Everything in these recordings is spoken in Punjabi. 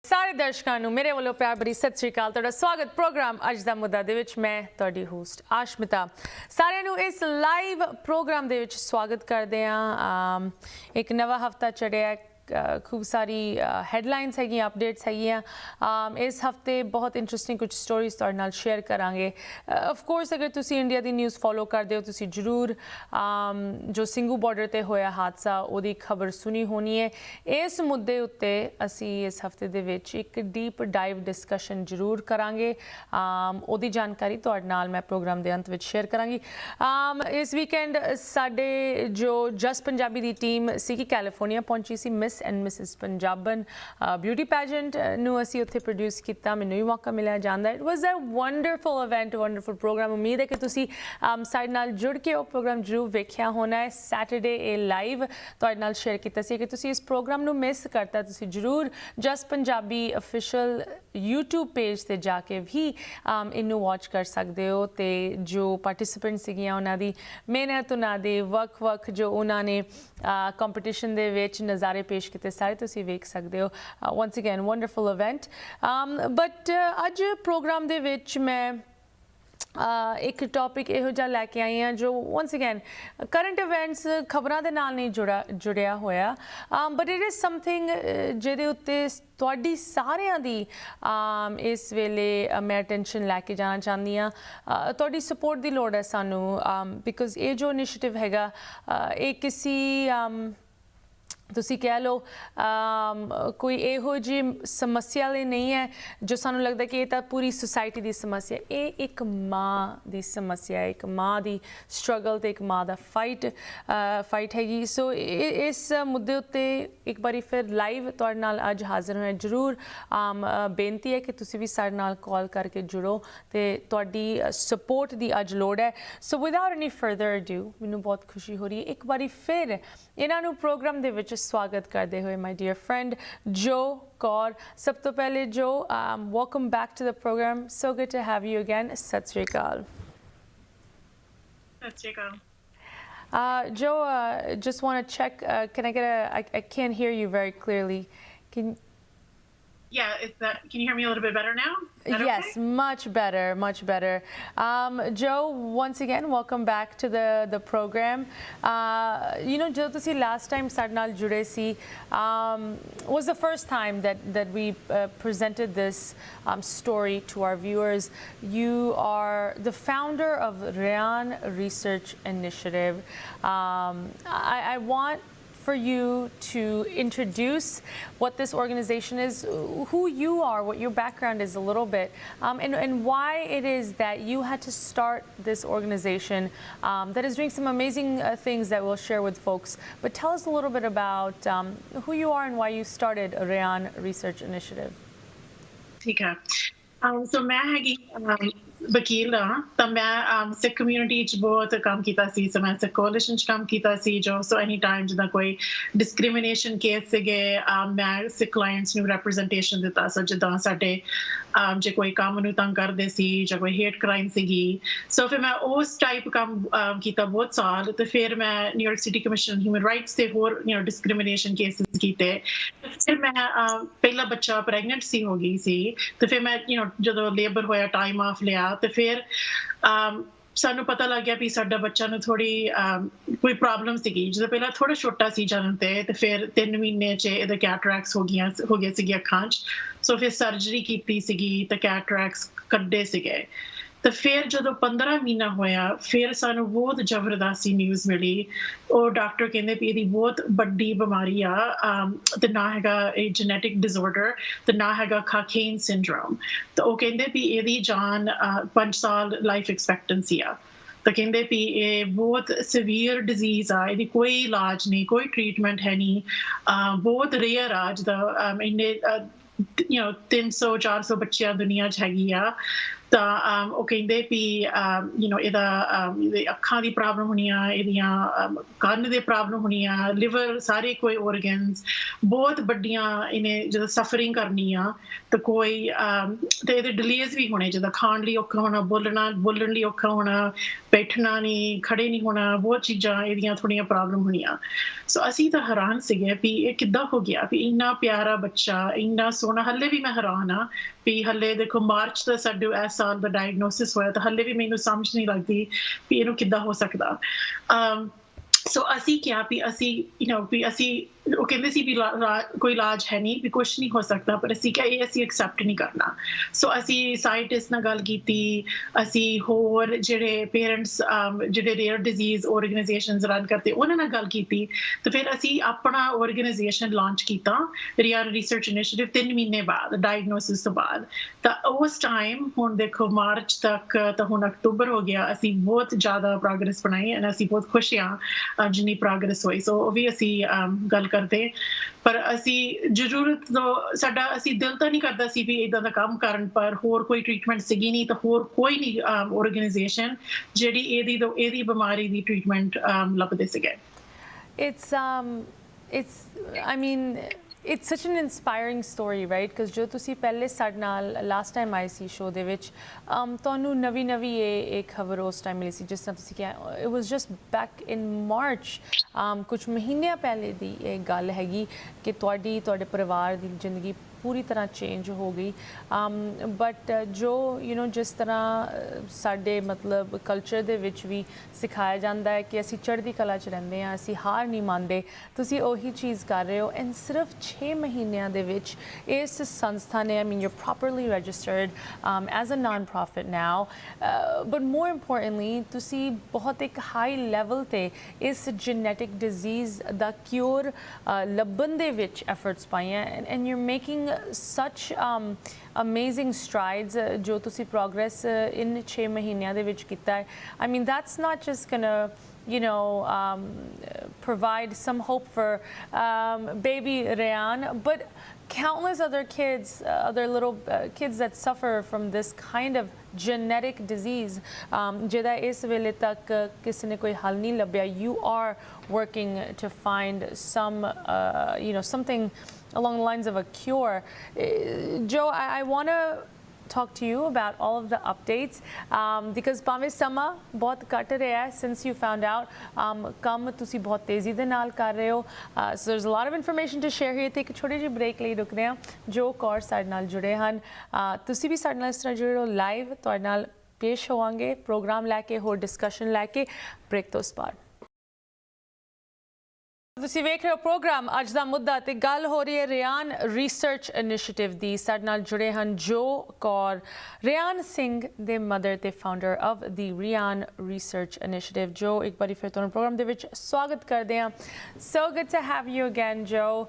ਸਾਰੇ ਦਰਸ਼ਕਾਂ ਨੂੰ ਮੇਰੇ ਵੱਲੋਂ ਪਿਆਰ ਭਰੀ ਸਤਿ ਸ਼੍ਰੀ ਅਕਾਲ। ਤੁਹਾਡਾ ਸਵਾਗਤ ਪ੍ਰੋਗਰਾਮ ਅੱਜ ਦਾ ਮੁੱਦਾ ਦੇ ਵਿੱਚ। ਮੈਂ ਤੁਹਾਡੀ ਹੋਸਟ ਆਸ਼ਮਿਤਾ ਸਾਰਿਆਂ ਨੂੰ ਇਸ ਲਾਈਵ ਪ੍ਰੋਗਰਾਮ ਦੇ ਵਿੱਚ ਸਵਾਗਤ ਕਰਦੇ ਹਾਂ। ਇੱਕ ਨਵਾਂ ਹਫਤਾ ਚੜਿਆ, खूब सारी हैडलाइनस है, अपडेट्स है। इस हफ्ते बहुत इंटरेस्टिंग कुछ स्टोरीज तुहाडे नाल शेयर करांगे। ऑफ कोर्स अगर तुसी इंडिया दी न्यूज़ फॉलो करदे हो तुसी जरूर जो सिंघू बॉर्डर ते होया हादसा ओदी खबर सुनी होनी है। इस मुद्दे उत्ते असी इस हफ्ते दे विच एक डीप डाइव डिस्कशन जरूर करांगे। ओदी जानकारी तुहाडे नाल मैं प्रोग्राम दे अंत विच शेयर करांगी। इस वीकेंड साडे जो जस्ट पंजाबी दी टीम सी कैलिफोर्निया पहुंची सी Miss and Mrs Punjaban beauty pageant ਨੂੰ ਅਸੀਂ ਉੱਥੇ ਪ੍ਰੋਡਿਊਸ ਕੀਤਾ। ਮੈਨੂੰ ਵੀ ਮੌਕਾ ਮਿਲਿਆ ਜਾਣ ਦਾ। It was a wonderful event, wonderful program. ਉਮੀਦ ਹੈ ਕਿ ਤੁਸੀਂ ਸਾਡੇ ਨਾਲ ਜੁੜ ਕੇ ਉਹ ਪ੍ਰੋਗਰਾਮ ਜ਼ਰੂਰ ਵੇਖਿਆ ਹੋਣਾ ਹੈ। ਸੈਟਰਡੇ ਇਹ ਲਾਈਵ ਤੁਹਾਡੇ ਨਾਲ ਸ਼ੇਅਰ ਕੀਤਾ ਸੀ। ਕਿ ਤੁਸੀਂ ਇਸ ਪ੍ਰੋਗਰਾਮ ਨੂੰ ਮਿਸ ਕਰਤਾ ਤੁਸੀਂ ਜ਼ਰੂਰ just Punjabi official YouTube page ਤੇ ਜਾ ਕੇ ਵੀ ਇਹਨੂੰ ਵਾਚ ਕਰ ਸਕਦੇ ਹੋ। ਤੇ ਜੋ ਪਾਰਟਿਸਿਪੈਂਟ ਸੀਗੀਆਂ ਉਹਨਾਂ ਦੀ ਮਿਹਨਤ, ਉਹਨਾਂ ਦੇ ਵੱਖ ਜੋ ਉਹਨਾਂ ਨੇ ਕੰਪੀਟੀਸ਼ਨ ਦੇ ਵਿੱਚ ਨਜ਼ਾਰੇ ਪੇਸ਼ ਕੀਤੇ ਸਾਰੇ ਤੁਸੀਂ ਵੇਖ ਸਕਦੇ ਹੋ। once again wonderful event but ਅੱਜ ਪ੍ਰੋਗਰਾਮ ਦੇ ਵਿੱਚ ਮੈਂ एक टॉपिक इहो जिहा लैके आई हाँ जो once again करंट इवेंट्स खबरां दे नाल नहीं जुड़िया होया बट इट इज़ समथिंग जिहदे उत्ते तुहाडी सारियां दी इस वेले मैं अटेंशन लैके जाना चाहती हाँ। तुहाडी सपोर्ट दी लोड़ है सानू बिकॉज ये जो इनिशिएटिव हैगा ये किसी ਤੁਸੀਂ ਕਹਿ ਲਓ ਕੋਈ ਇਹੋ ਜਿਹੀ ਸਮੱਸਿਆ ਲਈ ਨਹੀਂ ਹੈ ਜੋ ਸਾਨੂੰ ਲੱਗਦਾ ਕਿ ਇਹ ਤਾਂ ਪੂਰੀ ਸੁਸਾਇਟੀ ਦੀ ਸਮੱਸਿਆ। ਇਹ ਇੱਕ ਮਾਂ ਦੀ ਸਮੱਸਿਆ ਹੈ, ਇੱਕ ਮਾਂ ਦੀ ਸਟਰਗਲ ਤੇ ਇੱਕ ਮਾਂ ਦਾ ਫਾਈਟ ਹੈਗੀ। ਸੋ ਇਸ ਮੁੱਦੇ ਉੱਤੇ ਇੱਕ ਵਾਰੀ ਫਿਰ ਲਾਈਵ ਤੁਹਾਡੇ ਨਾਲ ਅੱਜ ਹਾਜ਼ਰ ਹੋਏ। ਜ਼ਰੂਰ ਬੇਨਤੀ ਹੈ ਕਿ ਤੁਸੀਂ ਵੀ ਸਾਡੇ ਨਾਲ ਕਾਲ ਕਰਕੇ ਜੁੜੋ ਤੇ ਤੁਹਾਡੀ ਸਪੋਰਟ ਦੀ ਅੱਜ ਲੋੜ ਹੈ। ਸੋ ਵਿਦਆਊਟ ਐਨੀ ਫਰਦਰ ਅਡੂ ਮੈਨੂੰ ਬਹੁਤ ਖੁਸ਼ੀ ਹੋ ਰਹੀ ਹੈ ਇੱਕ ਵਾਰੀ ਫਿਰ ਇਹਨਾਂ ਨੂੰ ਪ੍ਰੋਗਰਾਮ ਦੇ ਵਿੱਚ स्वागत करते हुए माय डियर फ्रेंड जो कौर। सब तो पहले जो welcome back to the program, so good to have you again. Sat Shri अकाल। सत श्री अकाल। जो just want to check can I get I can't hear you very clearly. Yeah, can you hear me a little bit better now? Yes, okay? much better. Joe, once again, welcome back to the program. You know, Joe, तुसी last time ਸਾਡੇ ਨਾਲ ਜੁੜੇ ਸੀ was the first time that we presented this story to our viewers. You are the founder of Riaan Research Initiative. I want for you to introduce what this organization is, who you are, what your background is a little bit, and why it is that you had to start this organization that is doing some amazing things that we'll share with folks. But tell us a little bit about who you are and why you started Riaan Research Initiative. ठीक है। So मैं हैगी वकील हाँ, तो मैं सिख कम्यूनिटी च बहुत काम किया सी। सो मैं सिख कोलिशन च काम किया सी जो सो एनी टाइम जिदा कोई डिस्क्रिमिनेशन केस सीगे मैं सिख क्लाइंट्स नू रिप्रेजेंटेशन दिता। सो जिदा साडे जे कोई काम नू तंग करदे सी जां कोई हेट क्राइम सीगी सो फिर मैं उस टाइप काम किया बहुत साल। तो फिर मैं New York city commission human rights से होर डिस्क्रिमिनेशन केसेस कीते। फिर मैं पहला बच्चा प्रेगनेंट सी हो गई सी तो फिर मैं जो लेबर होया टाइम ऑफ लिया तो फिर सानू पता लग गया भी साडा बच्चा नू थोड़ी कोई प्रॉब्लम सीगी। जो पहला थोड़ा छोटा सी जन्म ते फिर 3 महीने च इहदे कैटरैक्ट्स हो गए सीगी अखां च। सो फिर सर्जरी कीती सीगी ते कैटरैक्ट्स कड्डे सीगे। तो फिर जो 15 महीना होया फिर सानू बहुत जबरदस्ती न्यूज़ मिली। और डॉक्टर कहते भी ये बहुत बड़ी बीमारी आ ते ना हैगा जेनेटिक डिसऑर्डर ते ना हैगा खाकेन सिंड्रोम। तो वो कहते भी ये जान 5 साल लाइफ एक्सपैक्टेंसी आ। तो कहते भी ये बहुत सीवियर डिजीज आ, ये कोई इलाज नहीं, कोई ट्रीटमेंट है नहीं, बहुत रेयर आ। जिदा इन्ने 300-400 बच्चियां दुनिया च हैगी आ ਤਾਂ ਉਹ ਕਹਿੰਦੇ ਵੀ ਇਹਦੇ ਅੱਖਾਂ ਦੀ ਪ੍ਰੋਬਲਮ ਹੋਣੀ ਆ, ਇਹਦੀਆਂ ਕੰਨ ਦੇ ਪ੍ਰੋਬਲਮ ਹੋਣੀ ਆ, ਲਿਵਰ, ਸਾਰੇ ਕੋਈ organs ਬਹੁਤ ਵੱਡੀਆਂ ਇਹਨੇ ਜਦੋਂ ਸਫਰਿੰਗ ਕਰਨੀ ਆ, ਤੇ ਕੋਈ ਤੇ ਇਹਦੇ ਡਿਲੇਜ਼ ਵੀ ਹੋਣੇ, ਜਿੱਦਾਂ ਖਾਣ ਲਈ ਔਖਾ ਹੋਣਾ, ਬੋਲਣ ਲਈ ਔਖਾ ਹੋਣਾ, ਬੈਠਣਾ ਨਹੀਂ, ਖੜੇ ਨਹੀਂ ਹੋਣਾ, ਬਹੁਤ ਚੀਜ਼ਾਂ ਇਹਦੀਆਂ ਥੋੜ੍ਹੀਆਂ ਪ੍ਰੋਬਲਮ ਹੋਣੀਆਂ। ਸੋ ਅਸੀਂ ਤਾਂ ਹੈਰਾਨ ਸੀਗੇ ਵੀ ਇਹ ਕਿੱਦਾਂ ਹੋ ਗਿਆ, ਵੀ ਇੰਨਾ ਪਿਆਰਾ ਬੱਚਾ, ਇੰਨਾ ਸੋਹਣਾ। ਹੱਲੇ ਵੀ ਮੈਂ ਹੈਰਾਨ ਆ ਵੀ ਹੱਲੇ ਦੇਖੋ ਮਾਰਚ ਦਾ ਸਾਡੇ ਇਸ ਸਾਲ ਦਾ ਡਾਇਗਨੋਸਿਸ ਹੋਇਆ, ਤਾਂ ਹੱਲੇ ਵੀ ਮੈਨੂੰ ਸਮਝ ਨਹੀਂ ਲੱਗਦੀ ਵੀ ਇਹਨੂੰ ਕਿੱਦਾਂ ਹੋ ਸਕਦਾ। ਸੋ ਅਸੀਂ ਕਿਹਾ ਵੀ ਅਸੀਂ ਉਹ ਕਹਿੰਦੇ ਸੀ ਵੀ ਕੋਈ ਇਲਾਜ ਹੈ ਨਹੀਂ, ਵੀ ਕੁਛ ਨਹੀਂ ਹੋ ਸਕਦਾ, ਪਰ ਅਸੀਂ ਕਿਹਾ ਇਹ ਅਸੀਂ ਐਕਸੈਪਟ ਨਹੀਂ ਕਰਨਾ। ਸੋ ਅਸੀਂ ਸਾਇੰਟਿਸਟ ਨਾਲ ਗੱਲ ਕੀਤੀ, ਅਸੀਂ ਹੋਰ ਜਿਹੜੇ ਪੇਰੈਂਟਸ ਜਿਹੜੇ ਰੇਅਰ ਡਿਜ਼ੀਜ਼ ਆਰਗੇਨਾਈਜੇਸ਼ਨਸ ਰਨ ਕਰਦੇ ਉਹਨਾਂ ਨਾਲ ਗੱਲ ਕੀਤੀ, ਤੇ ਫਿਰ ਅਸੀਂ ਆਪਣਾ ਆਰਗੇਨਾਈਜੇਸ਼ਨ ਲਾਂਚ ਕੀਤਾ, ਰਿਆਨ ਰਿਸਰਚ ਇਨੀਸ਼ੀਏਟਿਵ, 3 ਮਹੀਨੇ ਬਾਅਦ ਡਾਇਗਨੋਸਿਸ ਤੋਂ ਬਾਅਦ। ਤਾਂ ਉਸ ਟਾਈਮ ਹੁਣ ਦੇਖੋ ਮਾਰਚ ਤੱਕ, ਤਾਂ ਹੁਣ ਅਕਤੂਬਰ ਹੋ ਗਿਆ, ਅਸੀਂ ਬਹੁਤ ਜ਼ਿਆਦਾ ਪ੍ਰੋਗਰੈਸ ਬਣਾਈ ਐ, ਅਸੀਂ ਬਹੁਤ ਖੁਸ਼ ਹਾਂ ਜਿੰਨੀ ਪ੍ਰੋਗਰੈਸ ਹੋਈ। ਸੋ ਉਹ ਵੀ ਅਸੀਂ ਗੱਲ ਕਰਦੇ, ਪਰ ਅਸੀਂ ਜ਼ਰੂਰਤ ਸਾਡਾ ਅਸੀਂ ਦਿਲ ਤਾਂ ਨਹੀਂ ਕਰਦਾ ਸੀ ਵੀ ਇਦਾਂ ਦਾ ਕੰਮ ਕਰਨ, ਪਰ ਹੋਰ ਕੋਈ ਟ੍ਰੀਟਮੈਂਟ ਸੀਗੀ ਨਹੀਂ, ਤਾਂ ਹੋਰ ਕੋਈ ਨਹੀਂ ਆਰਗੇਨਾਈਜੇਸ਼ਨ ਜਿਹੜੀ ਇਹਦੀ ਬਿਮਾਰੀ ਦੀ ਟ੍ਰੀਟਮੈਂਟ ਲੱਭਦੇ ਸੀਗੇ। It's such an inspiring story, right? Because जो तुसी पहले साढ़े नाल last time आई सी शो दे विच तोनू नवी ये खबर उस टाइम मिली सी, जिस तरह तुसी क्या, it was just back in March, कुछ महीने पहले दी ये गल हैगी कि तुहाडे परिवार दी जिंदगी पूरी तरह चेंज हो गई। बट जो जिस तरह साडे मतलब कल्चर दे विच भी सिखाया जाता है कि असी चढ़दी कला च रहिंदे हां, असी हार नहीं मानते, तुसी ओही चीज़ कर रहे हो। एंड सिर्फ 6 महीनों दे विच इस संस्था ने, I mean you're properly registered as a non-profit now, but more importantly तुसी बहुत एक हाई लेवल ते इस genetic disease दा क्योर लब्बन दे विच एफर्ट्स पाइयां, and you're making such amazing strides जो तुसी progress in 6 महीनों दे विच कीता है। I mean that's not just gonna provide some hope for baby Riaan, but countless other kids, other little kids that suffer from this kind of genetic disease ਜਿਹਦਾ ਇਸ ਵੇਲੇ ਤੱਕ ਕਿਸੇ ਨੇ ਕੋਈ ਹੱਲ ਨਹੀਂ ਲੱਭਿਆ। You are working to find some something along the lines of a cure. Joe, I want to talk to you about all of the updates because ਭਾਵੇਂ ਸਮਾਂ ਬਹੁਤ ਘੱਟ ਰਿਹਾ ਹੈ since you found out, ਕੰਮ ਤੁਸੀਂ ਬਹੁਤ ਤੇਜ਼ੀ ਦੇ ਨਾਲ ਕਰ ਰਹੇ ਹੋ, so there's a lot of information to share here। ਤੇ ਇੱਕ ਛੋਟੀ ਜਿਹੀ ਬ੍ਰੇਕ ਲਈ ਰੁਕਦੇ ਹਾਂ। ਜੋ ਕੌਰ ਸਾਡੇ ਨਾਲ ਜੁੜੇ ਹਨ, ਤੁਸੀਂ ਵੀ ਸਾਡੇ ਨਾਲ ਇਸ ਤਰ੍ਹਾਂ ਜੁੜੇ ਰਹੋ, ਲਾਈਵ ਤੁਹਾਡੇ ਨਾਲ ਪੇਸ਼ ਹੋਵਾਂਗੇ ਪ੍ਰੋਗਰਾਮ ਲੈ ਕੇ, ਹੋਰ ਡਿਸਕਸ਼ਨ ਲੈ ਕੇ ਬ੍ਰੇਕ ਤੋਂ ਬਾਅਦ। ਤੁਸੀਂ ਵੇਖ ਰਹੇ ਹੋ ਪ੍ਰੋਗਰਾਮ ਅੱਜ ਦਾ ਮੁੱਦਾ, ਤੇ ਗੱਲ ਹੋ ਰਹੀ ਹੈ ਰਿਆਨ ਰਿਸਰਚ ਇਨੀਸ਼ੀਏਟਿਵ ਦੀ। ਸਾਡੇ ਨਾਲ ਜੁੜੇ ਹਨ ਜੋ ਕੌਰ, ਰਿਆਨ ਸਿੰਘ ਦੇ ਮਦਰ ਤੇ founder of the Ryan research initiative. ਜੋ ਇੱਕ ਵਾਰੀ ਫਿਰ ਤੁਹਾਨੂੰ ਪ੍ਰੋਗਰਾਮ ਦੇ ਵਿੱਚ ਸਵਾਗਤ ਕਰਦੇ ਹਾਂ। So good to have you again ਜੋ।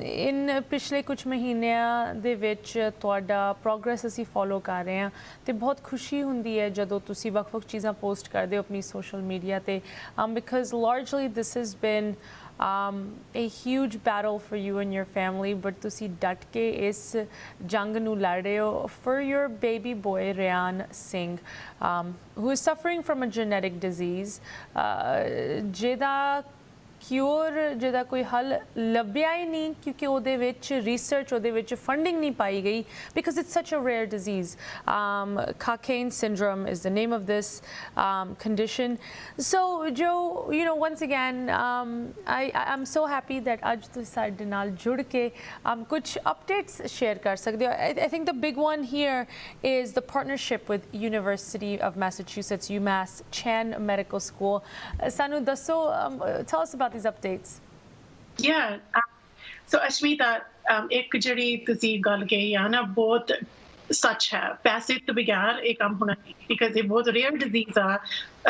ਇਨ ਪਿਛਲੇ ਕੁਝ ਮਹੀਨਿਆਂ ਦੇ ਵਿੱਚ ਤੁਹਾਡਾ ਪ੍ਰੋਗਰੈਸ ਅਸੀਂ ਫੋਲੋ ਕਰ ਰਹੇ ਹਾਂ, ਤੇ ਬਹੁਤ ਖੁਸ਼ੀ ਹੁੰਦੀ ਹੈ ਜਦੋਂ ਤੁਸੀਂ ਵੱਖ-ਵੱਖ ਚੀਜ਼ਾਂ ਪੋਸਟ ਕਰਦੇ ਹੋ ਆਪਣੀ ਸੋਸ਼ਲ ਮੀਡੀਆ ਤੇ, because ਲਾਰਜਲੀ this has been a huge battle for you and your family, but ਤੁਸੀਂ ਡਟ ਕੇ ਇਸ ਜੰਗ ਨੂੰ ਲੜ ਰਹੇ ਹੋ for your baby boy Riaan Singh, who is suffering from a genetic disease, ਜਿਹਦਾ क्योर ਜਿਹਦਾ ਕੋਈ ਹੱਲ ਲੱਭਿਆ ਹੀ ਨਹੀਂ, ਕਿਉਂਕਿ ਉਹਦੇ ਵਿੱਚ ਰਿਸਰਚ, ਉਹਦੇ ਵਿੱਚ ਫੰਡਿੰਗ ਨਹੀਂ ਪਾਈ ਗਈ, because it's such a rare disease. Cockayne syndrome is the name of this condition. So Joe, once again, I'm so happy that ਅੱਜ ਤੁਸੀਂ ਸਾਡੇ ਨਾਲ ਜੁੜ ਕੇ ਕੁਝ updates share ਕਰ ਸਕਦੇ ਹੋ। I think the big one here is the partnership with University of Massachusetts, UMass Chan Medical School. ਸਾਨੂੰ ਦੱਸੋ, tell us about these updates. Yeah, so Aashmeeta, ਇੱਕ ਜਿਹੜੀ ਤੁਸੀਂ ਗੱਲ ਕਹੀ ਆ ਨਾ, ਬਹੁਤ ਸੱਚ ਹੈ। ਪੈਸੇ ਤੋਂ ਬਗੈਰ ਇਹ ਕੰਮ ਹੋਣਾ ਨਹੀਂ, ਬਿਕਾਜ਼ ਇਹ ਬਹੁਤ ਰੇਅਰ ਡਿਜ਼ੀਜ਼ ਆ।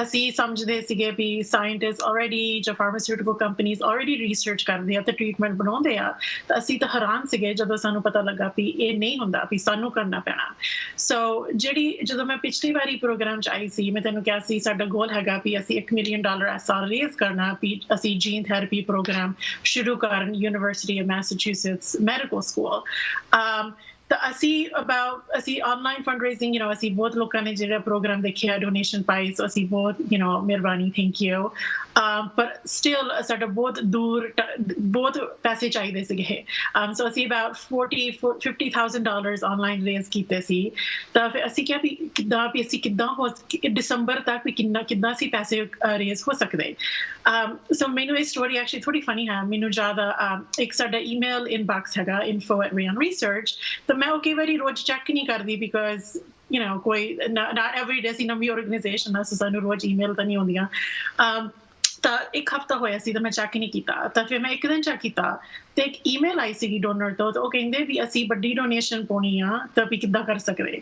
ਅਸੀਂ ਸਮਝਦੇ ਸੀਗੇ ਵੀ ਸਾਇੰਟਿਸਟ ਆਲਰੇਡੀ, ਜੋ ਫਾਰਮਾਸਿਊਟੀਕਲ ਕੰਪਨੀਜ਼ ਆਲਰੇਡੀ ਰਿਸਰਚ ਕਰਦੇ ਆ ਤੇ ਟ੍ਰੀਟਮੈਂਟ ਬਣਾਉਂਦੇ ਆ, ਤਾਂ ਅਸੀਂ ਤਾਂ ਹੈਰਾਨ ਸੀਗੇ ਜਦੋਂ ਸਾਨੂੰ ਪਤਾ ਲੱਗਾ ਵੀ ਇਹ ਨਹੀਂ ਹੁੰਦਾ, ਵੀ ਸਾਨੂੰ ਕਰਨਾ ਪੈਣਾ। ਸੋ ਜਦੋਂ ਮੈਂ ਪਿਛਲੀ ਵਾਰੀ ਪ੍ਰੋਗਰਾਮ 'ਚ ਆਈ ਸੀ, ਮੈਂ ਤੈਨੂੰ ਕਿਹਾ ਸੀ ਸਾਡਾ ਗੋਲ ਹੈਗਾ ਵੀ ਅਸੀਂ $1 ਮਿਲੀਅਨ ਇਸ ਸਾਲ ਰੇਜ਼ ਕਰਨਾ, ਵੀ ਅਸੀਂ ਜੀਨ ਥੈਰੇਪੀ ਪ੍ਰੋਗਰਾਮ ਸ਼ੁਰੂ ਕਰਨ ਯੂਨੀਵਰਸਿਟੀ ਆਫ ਮੈਸਾਚੂਸੇਟਸ ਮੈਡੀਕਲ ਸਕੂਲ। ਤਾਂ ਅਸੀਂ ਆਨਲਾਈਨ ਫੰਡਰੇਜ਼ਿੰਗ ਅਸੀਂ ਬਹੁਤ ਲੋਕਾਂ ਨੇ ਜਿਹੜਾ ਪ੍ਰੋਗਰਾਮ ਦੇਖਿਆ ਡੋਨੇਸ਼ਨ ਪਾਈ ਸੋ ਅਸੀਂ ਬਹੁਤ ਮਿਹਰਬਾਨੀ ਥੈਂਕ ਯੂ ਪਰ ਸਟਿਲ ਸਾਡਾ ਬਹੁਤ ਪੈਸੇ ਚਾਹੀਦੇ ਸੀਗੇ ਸੋ ਅਸੀਂ about $50,000 ਆਨਲਾਈਨ ਰੇਜ਼ ਕੀਤੇ ਸੀ ਤਾਂ ਫਿਰ ਅਸੀਂ ਕਿਹਾ ਵੀ ਅਸੀਂ ਕਿੱਦਾਂ ਦਸੰਬਰ ਤੱਕ ਵੀ ਕਿੱਦਾਂ ਅਸੀਂ ਪੈਸੇ ਰੇਜ਼ ਹੋ ਸਕਦੇ ਸੋ ਮੈਨੂੰ ਇਹ ਸਟੋਰੀ ਐਕਚੁਅਲੀ ਥੋੜੀ ਫਨੀ ਹੈ ਮੈਨੂੰ ਜ਼ਿਆਦਾ ਇੱਕ ਸਾਡਾ ਈਮੇਲ ਇਨਬਾਕਸ ਹੈਗਾ info@rianresearch ਤਾਂ ਮੈਂ ਉਹ ਕਈ ਵਾਰੀ ਰੋਜ਼ ਚੈੱਕ ਨਹੀਂ ਕਰਦੀ ਬਿਕਾਜ਼ ਕੋਈ not every day ਅਸੀਂ ਨਵੀਂ ਆਰਗੇਨਾਈਜੇਸ਼ਨ ਆ ਸੋ ਸਾਨੂੰ ਰੋਜ਼ ਈਮੇਲ ਤਾਂ ਨਹੀਂ ਆਉਂਦੀਆਂ ਤਾਂ ਇੱਕ ਹਫਤਾ ਹੋਇਆ ਸੀ ਤਾਂ ਮੈਂ ਚੈੱਕ ਨਹੀਂ ਕੀਤਾ ਤਾਂ ਫਿਰ ਮੈਂ ਇੱਕ ਦਿਨ ਚੈੱਕ ਕੀਤਾ ਤੇ ਇੱਕ ਈਮੇਲ ਆਈ ਸੀਗੀ ਡੋਨਰ ਤੋਂ ਤਾਂ ਉਹ ਕਹਿੰਦੇ ਵੀ ਅਸੀਂ ਵੱਡੀ ਡੋਨੇਸ਼ਨ ਪਾਉਣੀ ਆ ਤਾਂ ਵੀ ਕਿੱਦਾਂ ਕਰ ਸਕਦੇ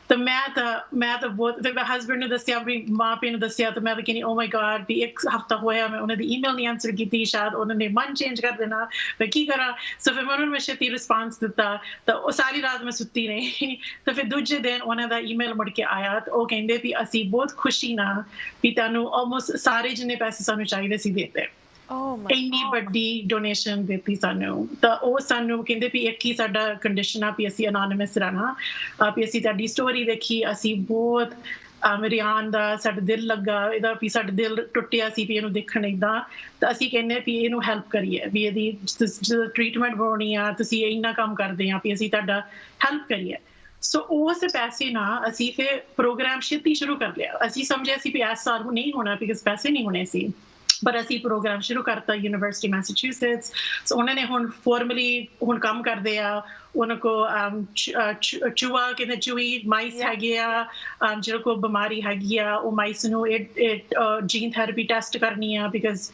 ਤਾਂ ਮੈਂ ਤਾਂ ਬਹੁਤ ਤੇ ਹਸਬੈਂਡ ਨੂੰ ਦੱਸਿਆ ਆਪਣੀ ਮਾਂ ਪਿਓ ਨੂੰ ਦੱਸਿਆ ਤਾਂ ਮੈਂ ਤਾਂ ਕਹਿੰਦੀ ਓ ਮਾਈ ਗॉड ਵੀ ਇੱਕ ਹਫਤਾ ਹੋਇਆ ਮੈਂ ਉਹਨਾਂ ਦੀ ਈਮੇਲ ਨਹੀਂ ਆਨਸਰ ਕੀਤੀ ਸ਼ਾਇਦ ਉਹਨਾਂ ਨੇ ਮਨ ਚੇਂਜ ਕਰ ਦੇਣਾ ਮੈਂ ਕੀ ਕਰਾਂ ਸੋ ਫਿਰ ਮੈਂ ਉਹਨਾਂ ਨੂੰ ਛੇਤੀ ਰਿਸਪਾਂਸ ਦਿੱਤਾ ਤਾਂ ਉਹ ਸਾਰੀ ਰਾਤ ਮੈਂ ਸੁੱਤੀ ਨਹੀਂ ਤਾਂ ਫਿਰ ਦੂਜੇ ਦਿਨ ਉਹਨਾਂ ਦਾ ਈਮੇਲ ਮੁੜ ਕੇ ਆਇਆ ਤਾਂ ਉਹ ਕਹਿੰਦੇ ਵੀ ਅਸੀਂ ਬਹੁਤ ਖੁਸ਼ੀ ਨਾਲ ਵੀ ਤੁਹਾਨੂੰ ਆਲਮੋਸਟ ਸਾਰੇ ਜਿੰਨੇ ਪੈਸੇ ਸਾਨੂੰ ਚਾਹੀਦੇ ਸੀ ਦਿੱਤੇ ਇੰਨੀ ਵੱਡੀ ਡੋਨੇਸ਼ਨ ਦਿੱਤੀ ਸਾਨੂੰ ਤਾਂ ਉਹ ਸਾਨੂੰ ਕਹਿੰਦੇ ਵੀ ਇੱਕ ਹੀ ਸਾਡਾ ਕੰਡੀਸ਼ਨ ਆ ਵੀ ਅਸੀਂ ਅਨੋਨਿਮਸ ਰਹਿਣਾ ਵੀ ਅਸੀਂ ਤੁਹਾਡੀ ਸਟੋਰੀ ਦੇਖੀ ਅਸੀਂ ਬਹੁਤ ਰਿਆਨ ਦਾ ਸਾਡਾ ਦਿਲ ਲੱਗਾ ਇਹਦਾ ਵੀ ਸਾਡਾ ਦਿਲ ਟੁੱਟਿਆ ਸੀ ਵੀ ਇਹਨੂੰ ਦੇਖਣ ਏਦਾਂ ਤਾਂ ਅਸੀਂ ਕਹਿੰਦੇ ਵੀ ਇਹਨੂੰ ਹੈਲਪ ਕਰੀਏ ਵੀ ਇਹਦੀ ਜਦੋਂ ਟ੍ਰੀਟਮੈਂਟ ਹੋਣੀ ਆ ਤੁਸੀਂ ਇੰਨਾ ਕੰਮ ਕਰਦੇ ਆ ਵੀ ਅਸੀਂ ਤੁਹਾਡਾ ਹੈਲਪ ਕਰੀਏ ਸੋ ਉਸ ਪੈਸੇ ਨਾਲ ਅਸੀਂ ਫਿਰ ਪ੍ਰੋਗਰਾਮ ਛੇਤੀ ਸ਼ੁਰੂ ਕਰ ਲਿਆ ਅਸੀਂ ਸਮਝਿਆ ਸੀ ਵੀ ਇਸ ਸਾਲ ਨਹੀਂ ਹੋਣਾ ਬਿਕਾਜ਼ ਪੈਸੇ ਨਹੀਂ ਹੋਣੇ ਸੀ ਪਰ ਅਸੀਂ ਪ੍ਰੋਗਰਾਮ ਸ਼ੁਰੂ ਕਰਤਾ ਯੂਨੀਵਰਸਿਟੀ ਮੈਸੇਚਿਊਸੇਟਸ ਸੋ ਉਹਨਾਂ ਨੇ ਹੁਣ ਫਾਰਮਲੀ ਹੁਣ ਕੰਮ ਕਰਦੇ ਆ ਉਹਨਾਂ ਕੋ ਚੂਹਾ ਕਹਿੰਦੇ ਚੂਹੀ ਮਾਈਸ ਹੈਗੇ ਆ ਜਿਹੜਾ ਕੋ ਬਿਮਾਰੀ ਹੈਗੀ ਆ ਉਹ ਮਾਈਸ ਨੂੰ ਜੀਨ ਥੈਰੇਪੀ ਟੈਸਟ ਕਰਨੀ ਆ ਬਿਕਾਜ਼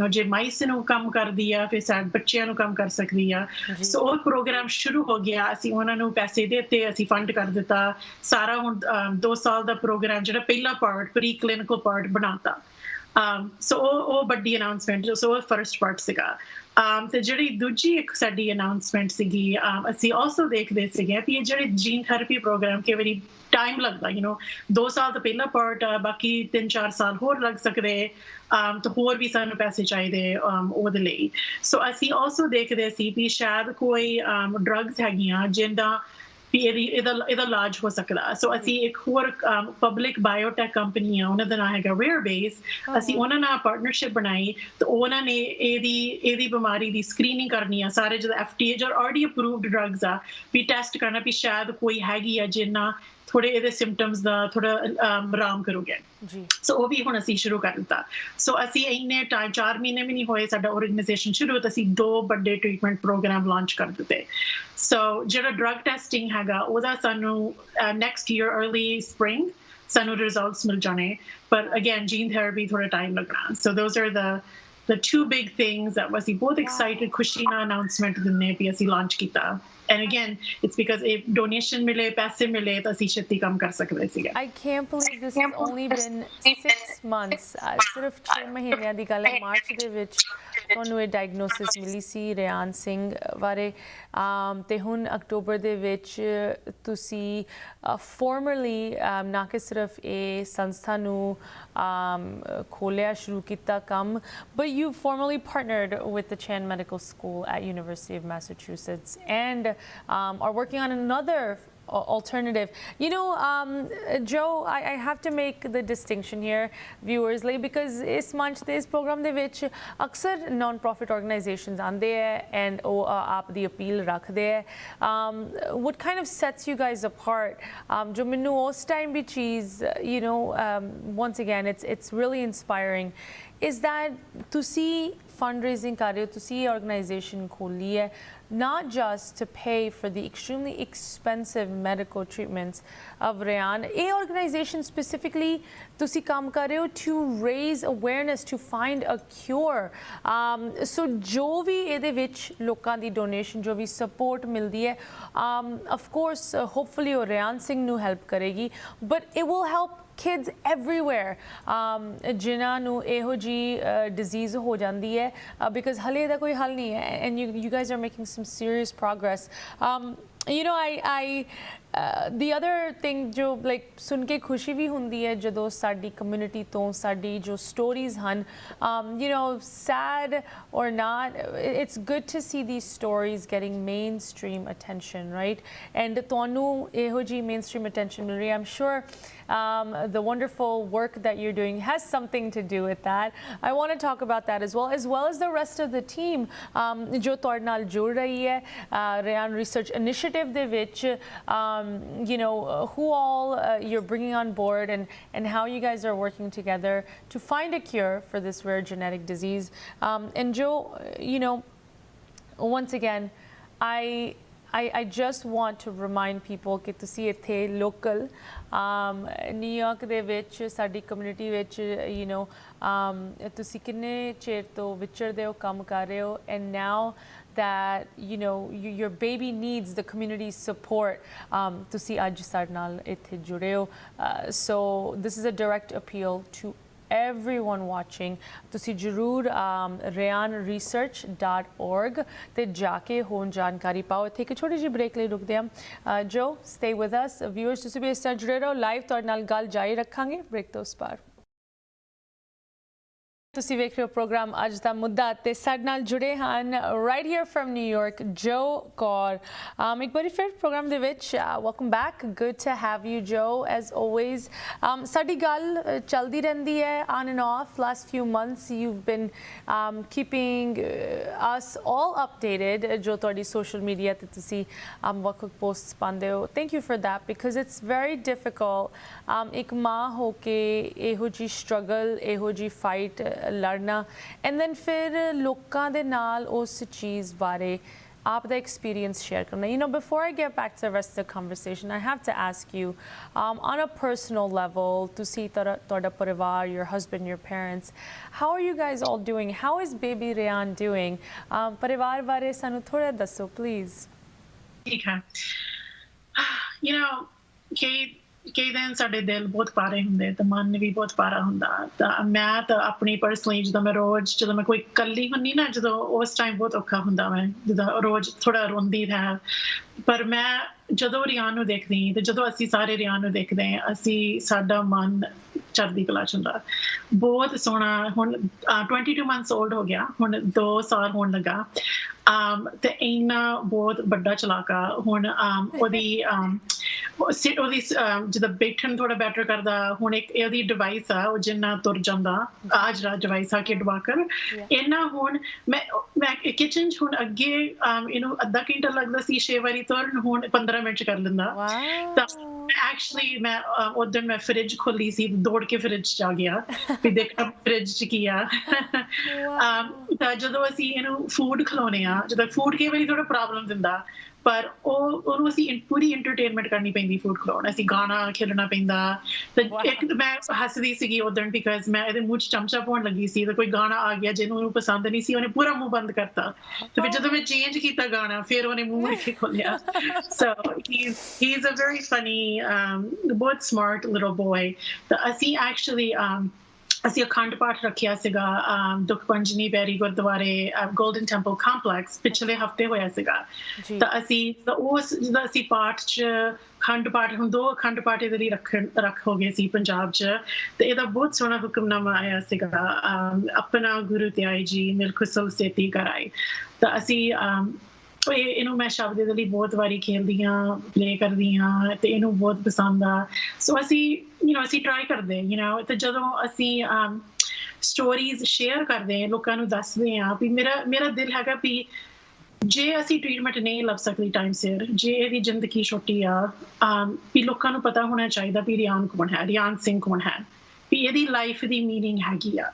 ਜੇ ਮਾਈਸ ਨੂੰ ਕੰਮ ਕਰਦੀ ਆ ਫਿਰ ਸਾਡੇ ਬੱਚਿਆਂ ਨੂੰ ਕੰਮ ਕਰ ਸਕਦੀ ਆ ਸੋ ਉਹ ਪ੍ਰੋਗਰਾਮ ਸ਼ੁਰੂ ਹੋ ਗਿਆ ਅਸੀਂ ਉਹਨਾਂ ਨੂੰ ਪੈਸੇ ਦਿੱਤੇ ਅਸੀਂ ਫੰਡ ਕਰ ਦਿੱਤਾ ਸਾਰਾ ਹੁਣ 2 ਸਾਲ ਦਾ ਪ੍ਰੋਗਰਾਮ ਜਿਹੜਾ ਪਹਿਲਾ ਪਾਰਟ ਪ੍ਰੀ ਕਲੀਨਿਕਲ ਪਾਰਟ ਬਣਾਤਾ ਸੋ ਉਹ ਵੱਡੀ ਅਨਾਉਂਸਮੈਂਟ ਸੋ ਉਹ ਫਰਸਟ ਪਾਰਟ ਸੀਗਾ ਤੇ ਜਿਹੜੀ ਦੂਜੀ ਇੱਕ ਸਾਡੀ ਅਨਾਉਂਸਮੈਂਟ ਸੀਗੀ ਅਸੀਂ ਆਲਸੋ ਦੇਖਦੇ ਸੀਗੇ ਵੀ ਇਹ ਜਿਹੜੇ ਜੀਨ ਥੈਰੇਪੀ ਪ੍ਰੋਗਰਾਮ ਕਈ ਵਾਰੀ ਟਾਈਮ ਲੱਗਦਾ 2 ਸਾਲ ਤੋਂ ਪਹਿਲਾ ਪਾਰਟ ਬਾਕੀ 3-4 ਸਾਲ ਹੋਰ ਲੱਗ ਸਕਦੇ ਤਾਂ ਹੋਰ ਵੀ ਸਾਨੂੰ ਪੈਸੇ ਚਾਹੀਦੇ ਉਹਦੇ ਲਈ ਸੋ ਅਸੀਂ ਆਲਸੋ ਦੇਖਦੇ ਸੀ ਵੀ ਸ਼ਾਇਦ ਕੋਈ ਡਰੱਗਸ ਹੈਗੀਆਂ ਜਿੰਦਾ ਵੀ ਇਹਦਾ ਇਲਾਜ ਹੋ ਸਕਦਾ ਸੋ ਅਸੀਂ ਇੱਕ ਹੋਰ ਪਬਲਿਕ ਬਾਇਓਟੈਕ ਕੰਪਨੀ ਆ ਉਹਨਾਂ ਦਾ ਨਾਮ ਹੈਗਾ ਰੇਅਰਬੇਸ ਅਸੀਂ ਉਹਨਾਂ ਨਾਲ ਪਾਰਟਨਰਸ਼ਿਪ ਬਣਾਈ ਤਾਂ ਉਹਨਾਂ ਨੇ ਇਹਦੀ ਬਿਮਾਰੀ ਦੀ ਸਕਰੀਨਿੰਗ ਕਰਨੀ ਆ ਸਾਰੇ ਜਦੋਂ FDA ਜਾਂ ਆਲਰੇਡੀ ਅਪਰੂਵਡ ਡਰੱਗਸ ਆ ਵੀ ਟੈਸਟ ਕਰਨਾ ਵੀ ਸ਼ਾਇਦ ਕੋਈ ਹੈਗੀ ਆ ਜਿੰਨਾ ਥੋੜੇ ਇਹਦੇ ਸਿੰਪਟਮਸ ਦਾ ਥੋੜਾ ਆਰਾਮ ਕਰੋਗੇ ਸੋ ਉਹ ਵੀ ਹੁਣ ਅਸੀਂ ਸ਼ੁਰੂ ਕਰ ਦਿੱਤਾ ਸੋ ਅਸੀਂ ਇੰਨੇ ਟਾਈਮ 4 ਮਹੀਨੇ ਵੀ ਨਹੀਂ ਹੋਏ ਸਾਡਾ ਆਰਗੇਨਾਈਜੇਸ਼ਨ ਸ਼ੁਰੂ ਤਾਂ ਅਸੀਂ 2 ਵੱਡੇ ਟ੍ਰੀਟਮੈਂਟ ਪ੍ਰੋਗਰਾਮ ਲਾਂਚ ਕਰ ਦਿੱਤੇ ਸੋ ਜਿਹੜਾ ਡਰੱਗ ਟੈਸਟਿੰਗ ਹੈਗਾ ਉਹਦਾ ਸਾਨੂੰ ਨੈਕਸਟ ਈਅਰ अर्ਲੀ ਸਪ੍ਰਿੰਗ ਸਾਨੂੰ ਰਿਜ਼ਲਟਸ ਮਿਲ ਜਾਣੇ ਪਰ ਅਗੇਨ ਜੀਨ ਥੈਰੇਪੀ ਥੋੜਾ ਟਾਈਮ ਲੱਗਣਾ ਸੋ those R the 2 big things that was both excited khushi na announcement dinne pi asi launch kita and again it's because if donation mile paise mile ta asi chatti kam kar sakde sige I can't believe this has only been 6 months sirf 6 mahine di gall hai march de vich tonu ਇਹ diagnosis ਮਿਲੀ ਸੀ ਰਿਆਨ ਸਿੰਘ ਬਾਰੇ ਤੇ ਹੁਣ ਅਕਤੂਬਰ ਦੇ ਵਿੱਚ ਤੁਸੀਂ ਫਾਰਮਲੀ ਨਾ ਕਿ ਸਿਰਫ ਇਹ ਸੰਸਥਾ ਨੂੰ ਖੋਲਿਆ ਸ਼ੁਰੂ ਕੀਤਾ ਕੰਮ but you formally partnered with the Chan Medical School at University of Massachusetts and are working on another alternative. Joe, I have to make the distinction here, viewers, because is month this program de vich aksar non-profit organizations aande hai and aap di appeal rakhde hai what kind of sets you guys apart jo menu us time bhi cheese once again it's really inspiring is that ਤੁਸੀਂ fundraising ਕਰ ਰਹੇ ਹੋ ਤੁਸੀਂ organization ਖੋਲੀ ਹੈ not just to pay for the extremely expensive medical treatments of Riaan a organization specifically ਤੁਸੀਂ ਕੰਮ ਕਰ ਰਹੇ ਹੋ to raise awareness to find a cure so ਜੋ ਵੀ ਇਹਦੇ ਵਿੱਚ ਲੋਕਾਂ ਦੀ ਡੋਨੇਸ਼ਨ ਜੋ ਵੀ ਸਪੋਰਟ ਮਿਲਦੀ ਹੈ of course hopefully ਉਹ ਰਿਆਨ ਸਿੰਘ ਨੂੰ ਹੈਲਪ ਕਰੇਗੀ but it will help kids everywhere ਜਿਨ੍ਹਾਂ ਨੂੰ ਇਹੋ ਜੀ ਡਿਜ਼ੀਜ਼ ਹੋ ਜਾਂਦੀ ਹੈ because ਹਲੇ ਦਾ ਕੋਈ ਹੱਲ ਨਹੀਂ ਹੈ and you guys are making some serious progress You know, the other thing जो like सुन के खुशी भी ਹੁੰਦੀ है ਜਦੋਂ ਸਾਡੀ community ਤੋਂ ਸਾਡੀ ਜੋ stories ਹਨ, you know, sad or not, it's good to see these stories getting mainstream attention, right? And ਤੁਹਾਨੂੰ ਇਹੋ ਜਿਹੀ mainstream attention ਮਿਲ ਰਹੀ ਹੈ. I'm sure the wonderful work that you're doing has something to do with that. I want to talk about that as well as the rest of the team ਜੋ ਤੁਹਾਡੇ ਨਾਲ ਜੁੜ ਰਹੀ ਹੈ Riaan Research Initiative ਦੇ ਵਿੱਚ, you know, who all you're bringing on board and how you guys are working together to find a cure for this rare genetic disease. And Joe, you know, once again, I just want to remind people कि ਤੁਸੀਂ ਇੱਥੇ local ਨਿਊਯਾਰਕ ਦੇ ਵਿੱਚ ਸਾਡੀ community ਵਿੱਚ, you know, ਤੁਸੀਂ ਕਿੰਨੇ ਚਿਰ ਤੋਂ ਵਿਚਰਦੇ ਹੋ, ਕੰਮ ਕਰ ਰਹੇ ਹੋ, and now that, you know, your baby needs the community's support, ਤੁਸੀਂ ਅੱਜ ਸਾਡੇ ਨਾਲ ਇੱਥੇ ਜੁੜੇ ਹੋ. So this is a direct appeal to everyone watching. ਤੁਸੀਂ ਜ਼ਰੂਰ riaanresearch.org ਤੇ ਜਾ ਕੇ ਹੁਣ ਜਾਣਕਾਰੀ ਪਾਓ. ਇੱਥੇ ਇੱਕ ਛੋਟੀ ਜਿਹੀ ਬ੍ਰੇਕ ਲਈ ਰੁਕਦੇ ਹਾਂ. ਜੋ stay with us. viewers ਤੁਸੀਂ ਵੀ ਇਸ ਤਰ੍ਹਾਂ ਜੁੜੇ ਰਹੋ. ਲਾਈਵ ਤੁਹਾਡੇ ਨਾਲ ਗੱਲ ਜਾਰੀ ਰੱਖਾਂਗੇ ਬ੍ਰੇਕ ਤੋਂ ਉਸ ਪਾਰ. ਤੁਸੀਂ ਵੇਖ ਰਹੇ ਹੋ ਪ੍ਰੋਗਰਾਮ ਅੱਜ ਦਾ ਮੁੱਦਾ ਤੇ ਸਾਡੇ ਨਾਲ ਜੁੜੇ ਹਨ ਰਾਈਟ ਹੇਅਰ ਫਰਮ ਨਿਊਯਾਰਕ ਜੋ ਕੌਰ. ਇੱਕ ਵਾਰੀ ਫਿਰ ਪ੍ਰੋਗਰਾਮ ਦੇ ਵਿੱਚ welcome back. Good to have you ਜੋ ਐਜ਼ ਆਲਵੇਜ਼. ਸਾਡੀ ਗੱਲ ਚੱਲਦੀ ਰਹਿੰਦੀ ਹੈ on and off. Last few months you've been keeping us all updated ਜੋ ਤੁਹਾਡੀ social media ਤੇ ਤੁਸੀਂ ਵੱਖ posts ਪਾਉਂਦੇ ਹੋ. Thank you for that because it's very difficult ਇੱਕ ਮਾਂ ਹੋ ਕੇ ਇਹੋ ਜਿਹੀ struggle, ਇਹੋ ਜਿਹੀ fight ਲੜਨਾ, and then ਫਿਰ ਲੋਕਾਂ ਦੇ ਨਾਲ ਉਸ ਚੀਜ਼ ਬਾਰੇ ਆਪ ਦਾ experience share ਕਰਨਾ. You know, before I get back to the rest of the conversation, I have to ask you, on a personal level, ਤੁਸੀਂ ਤੁਹਾਡਾ ਪਰਿਵਾਰ, your husband, your parents, how are you guys all doing? How is baby Riaan doing? ਪਰਿਵਾਰ ਬਾਰੇ ਸਾਨੂੰ ਥੋੜਾ ਦੱਸੋ please. ਠੀਕ ਹੈ. You know, ਕਈ ਦਿਨ ਸਾਡੇ ਦਿਲ ਬਹੁਤ ਭਾਰੇ ਹੁੰਦੇ ਤੇ ਮਨ ਵੀ ਬਹੁਤ ਭਾਰਾ ਹੁੰਦਾ. ਤਾਂ ਮੈਂ ਤਾਂ ਆਪਣੀ ਪਰਸਨਲੀ ਜਦੋਂ ਮੈਂ ਰੋਜ਼ ਜਦੋਂ ਮੈਂ ਕੋਈ ਇਕੱਲੀ ਹੁੰਦੀ ਨਾ, ਜਦੋਂ ਉਸ ਟਾਈਮ ਬਹੁਤ ਔਖਾ ਹੁੰਦਾ, ਮੈਂ ਜਦੋਂ ਰੋਜ਼ ਥੋੜਾ ਰੋਂਦੀ ਹੈ. ਪਰ ਮੈਂ ਜਦੋਂ ਰਿਆਨ ਨੂੰ ਦੇਖਦੀ ਤੇ ਜਦੋਂ ਅਸੀਂ ਸਾਰੇ ਰਿਆਨ ਨੂੰ ਦੇਖਦੇ ਹਾਂ, ਅਸੀਂ ਸਾਡਾ ਮਨ ਚੜ੍ਹਦੀ ਕਲਾ ਚ ਹੁੰਦਾ. ਬਹੁਤ ਸੋਹਣਾ. ਹੁਣ 22 months old ਹੋ ਗਿਆ, ਹੁਣ 2 ਸਾਲ ਹੋਣ ਲੱਗਾ. ਤੇ ਇੰਨਾ ਬਹੁਤ ਵੱਡਾ ਚਲਾਕਾ. ਹੁਣ ਉਹਦੀ ਜਿੱਦਾਂ ਬੈਠਣ ਥੋੜਾ ਬੈਟਰ ਕਰਦਾ. ਹੁਣ ਇੱਕ ਉਹਦੀ ਡਿਵਾਈਸ ਆ, ਉਹ ਜਿੰਨਾ ਤੁਰ ਜਾਂਦਾ, ਆ ਜਿਹੜਾ ਡਿਵਾਈਸ ਆ ਕੇ ਡਵਾਕਰ ਇੰਨਾ. ਹੁਣ ਮੈਂ ਕਿਚਨ ਚ ਹੁਣ ਅੱਗੇ ਇਹਨੂੰ ਅੱਧਾ ਘੰਟਾ ਲੱਗਦਾ ਸੀ 6 ਵਾਰੀ ਤੁਰਨ, ਹੁਣ 15 ਮਿੰਟ ਚ ਕਰ ਲੈਂਦਾ. ਤਾਂ ਐਕਚੁਅਲੀ ਮੈਂ ਉਦੋਂ ਮੈਂ ਫਰਿੱਜ ਖੋਲੀ ਸੀ, ਦੌੜ ਕੇ ਫਰਿੱਜ ਚ ਆ ਗਿਆ ਵੀ ਦੇਖਣਾ ਫਰਿੱਜ ਚ ਕੀ ਆ. ਤਾਂ ਜਦੋਂ ਅਸੀਂ ਇਹਨੂੰ ਫੂਡ ਖਿਲਾਉਂਦੇ ਆ, ਜਦੋਂ ਫੂਡ ਕਈ ਵਾਰੀ ਥੋੜਾ ਪ੍ਰੋਬਲਮ ਦਿੰਦਾ, ਪਰ ਉਹਨੂੰ ਅਸੀਂ ਪੂਰੀ ਐਂਟਰਟੇਨਮੈਂਟ ਕਰਨੀ ਪੈਂਦੀ ਫੂਡ ਖਿਲਾਉਣ. ਅਸੀਂ ਗਾਣਾ ਖੇਲਣਾ ਪੈਂਦਾ. ਤੇ ਇੱਕ ਮੈਂ ਹੱਸਦੀ ਸੀਗੀ ਉਦੋਂ ਬਿਕਾਜ਼ ਮੈਂ ਇਹਦੇ ਮੂੰਹ ਚ ਚਮਚਾ ਪਾਉਣ ਲੱਗੀ ਸੀ ਤੇ ਕੋਈ ਗਾਣਾ ਆ ਗਿਆ ਜਿਹਨੂੰ ਉਹਨੂੰ ਪਸੰਦ ਨਹੀਂ ਸੀ, ਉਹਨੇ ਪੂਰਾ ਮੂੰਹ ਬੰਦ ਕਰਤਾ. ਤੇ ਫਿਰ ਜਦੋਂ ਮੈਂ ਚੇਂਜ ਕੀਤਾ ਗਾਣਾ, ਫਿਰ ਉਹਨੇ ਮੂੰਹ ਮੁੜ ਕੇ ਖੋਲਿਆ. ਸੋ he's a very funny, ਬਹੁਤ smart little boy. ਤਾਂ ਅਸੀਂ ਐਕਚੁਅਲੀ ਅਸੀਂ ਅਖੰਡ ਪਾਠ ਰੱਖਿਆ ਸੀਗਾ ਦੁਖਪੰਜਨੀ ਬੈਰੀ ਗੁਰਦੁਆਰੇ ਗੋਲਡਨ ਟੈਂਪਲ ਕੰਪਲੈਕਸ ਪਿਛਲੇ ਹਫਤੇ ਹੋਇਆ ਸੀਗਾ. ਤਾਂ ਅਸੀਂ ਉਸ ਜਿਹਦਾ ਅਸੀਂ ਪਾਠ ਚ ਅਖੰਡ ਪਾਠ, ਹੁਣ 2 ਅਖੰਡ ਪਾਠ ਇਹਦੇ ਲਈ ਰੱਖ ਹੋ ਗਏ ਸੀ ਪੰਜਾਬ ਚ. ਤੇ ਇਹਦਾ ਬਹੁਤ ਸੋਹਣਾ ਹੁਕਮਨਾਮਾ ਆਇਆ ਸੀਗਾ, ਆਪਣਾ ਗੁਰੂ ਧਿਆਏ ਜੀ ਮਿਲ ਕੁਸਲ ਸੇਤੀ ਕਰਾਏ. ਤਾਂ ਅਸੀਂ ਇਹਨੂੰ ਮੈਂ ਸ਼ਬਦ ਦੇ ਲਈ ਬਹੁਤ ਵਾਰੀ ਖੇਲਦੀ ਹਾਂ, ਪਲੇ ਕਰਦੀ ਹਾਂ ਤੇ ਇਹਨੂੰ ਬਹੁਤ ਪਸੰਦ ਆ. ਸੋ ਅਸੀਂ ਟਰਾਈ ਕਰਦੇ ਤੇ ਜਦੋਂ ਅਸੀਂ ਸਟੋਰੀਜ਼ ਸ਼ੇਅਰ ਕਰਦੇ ਹਾਂ, ਲੋਕਾਂ ਨੂੰ ਦੱਸਦੇ ਹਾਂ ਵੀ ਮੇਰਾ ਦਿਲ ਹੈਗਾ ਵੀ ਜੇ ਅਸੀਂ ਟ੍ਰੀਟਮੈਂਟ ਨਹੀਂ ਲੱਭ ਸਕਦੇ ਟਾਈਮ ਸਿਰ, ਜੇ ਇਹਦੀ ਜ਼ਿੰਦਗੀ ਛੋਟੀ ਆ, ਵੀ ਲੋਕਾਂ ਨੂੰ ਪਤਾ ਹੋਣਾ ਚਾਹੀਦਾ ਵੀ ਰਿਆਨ ਕੌਣ ਹੈ, ਰਿਆਨ ਸਿੰਘ ਕੌਣ ਹੈ, ਵੀ ਇਹਦੀ ਲਾਈਫ ਦੀ ਮੀਨਿੰਗ ਹੈਗੀ ਆ.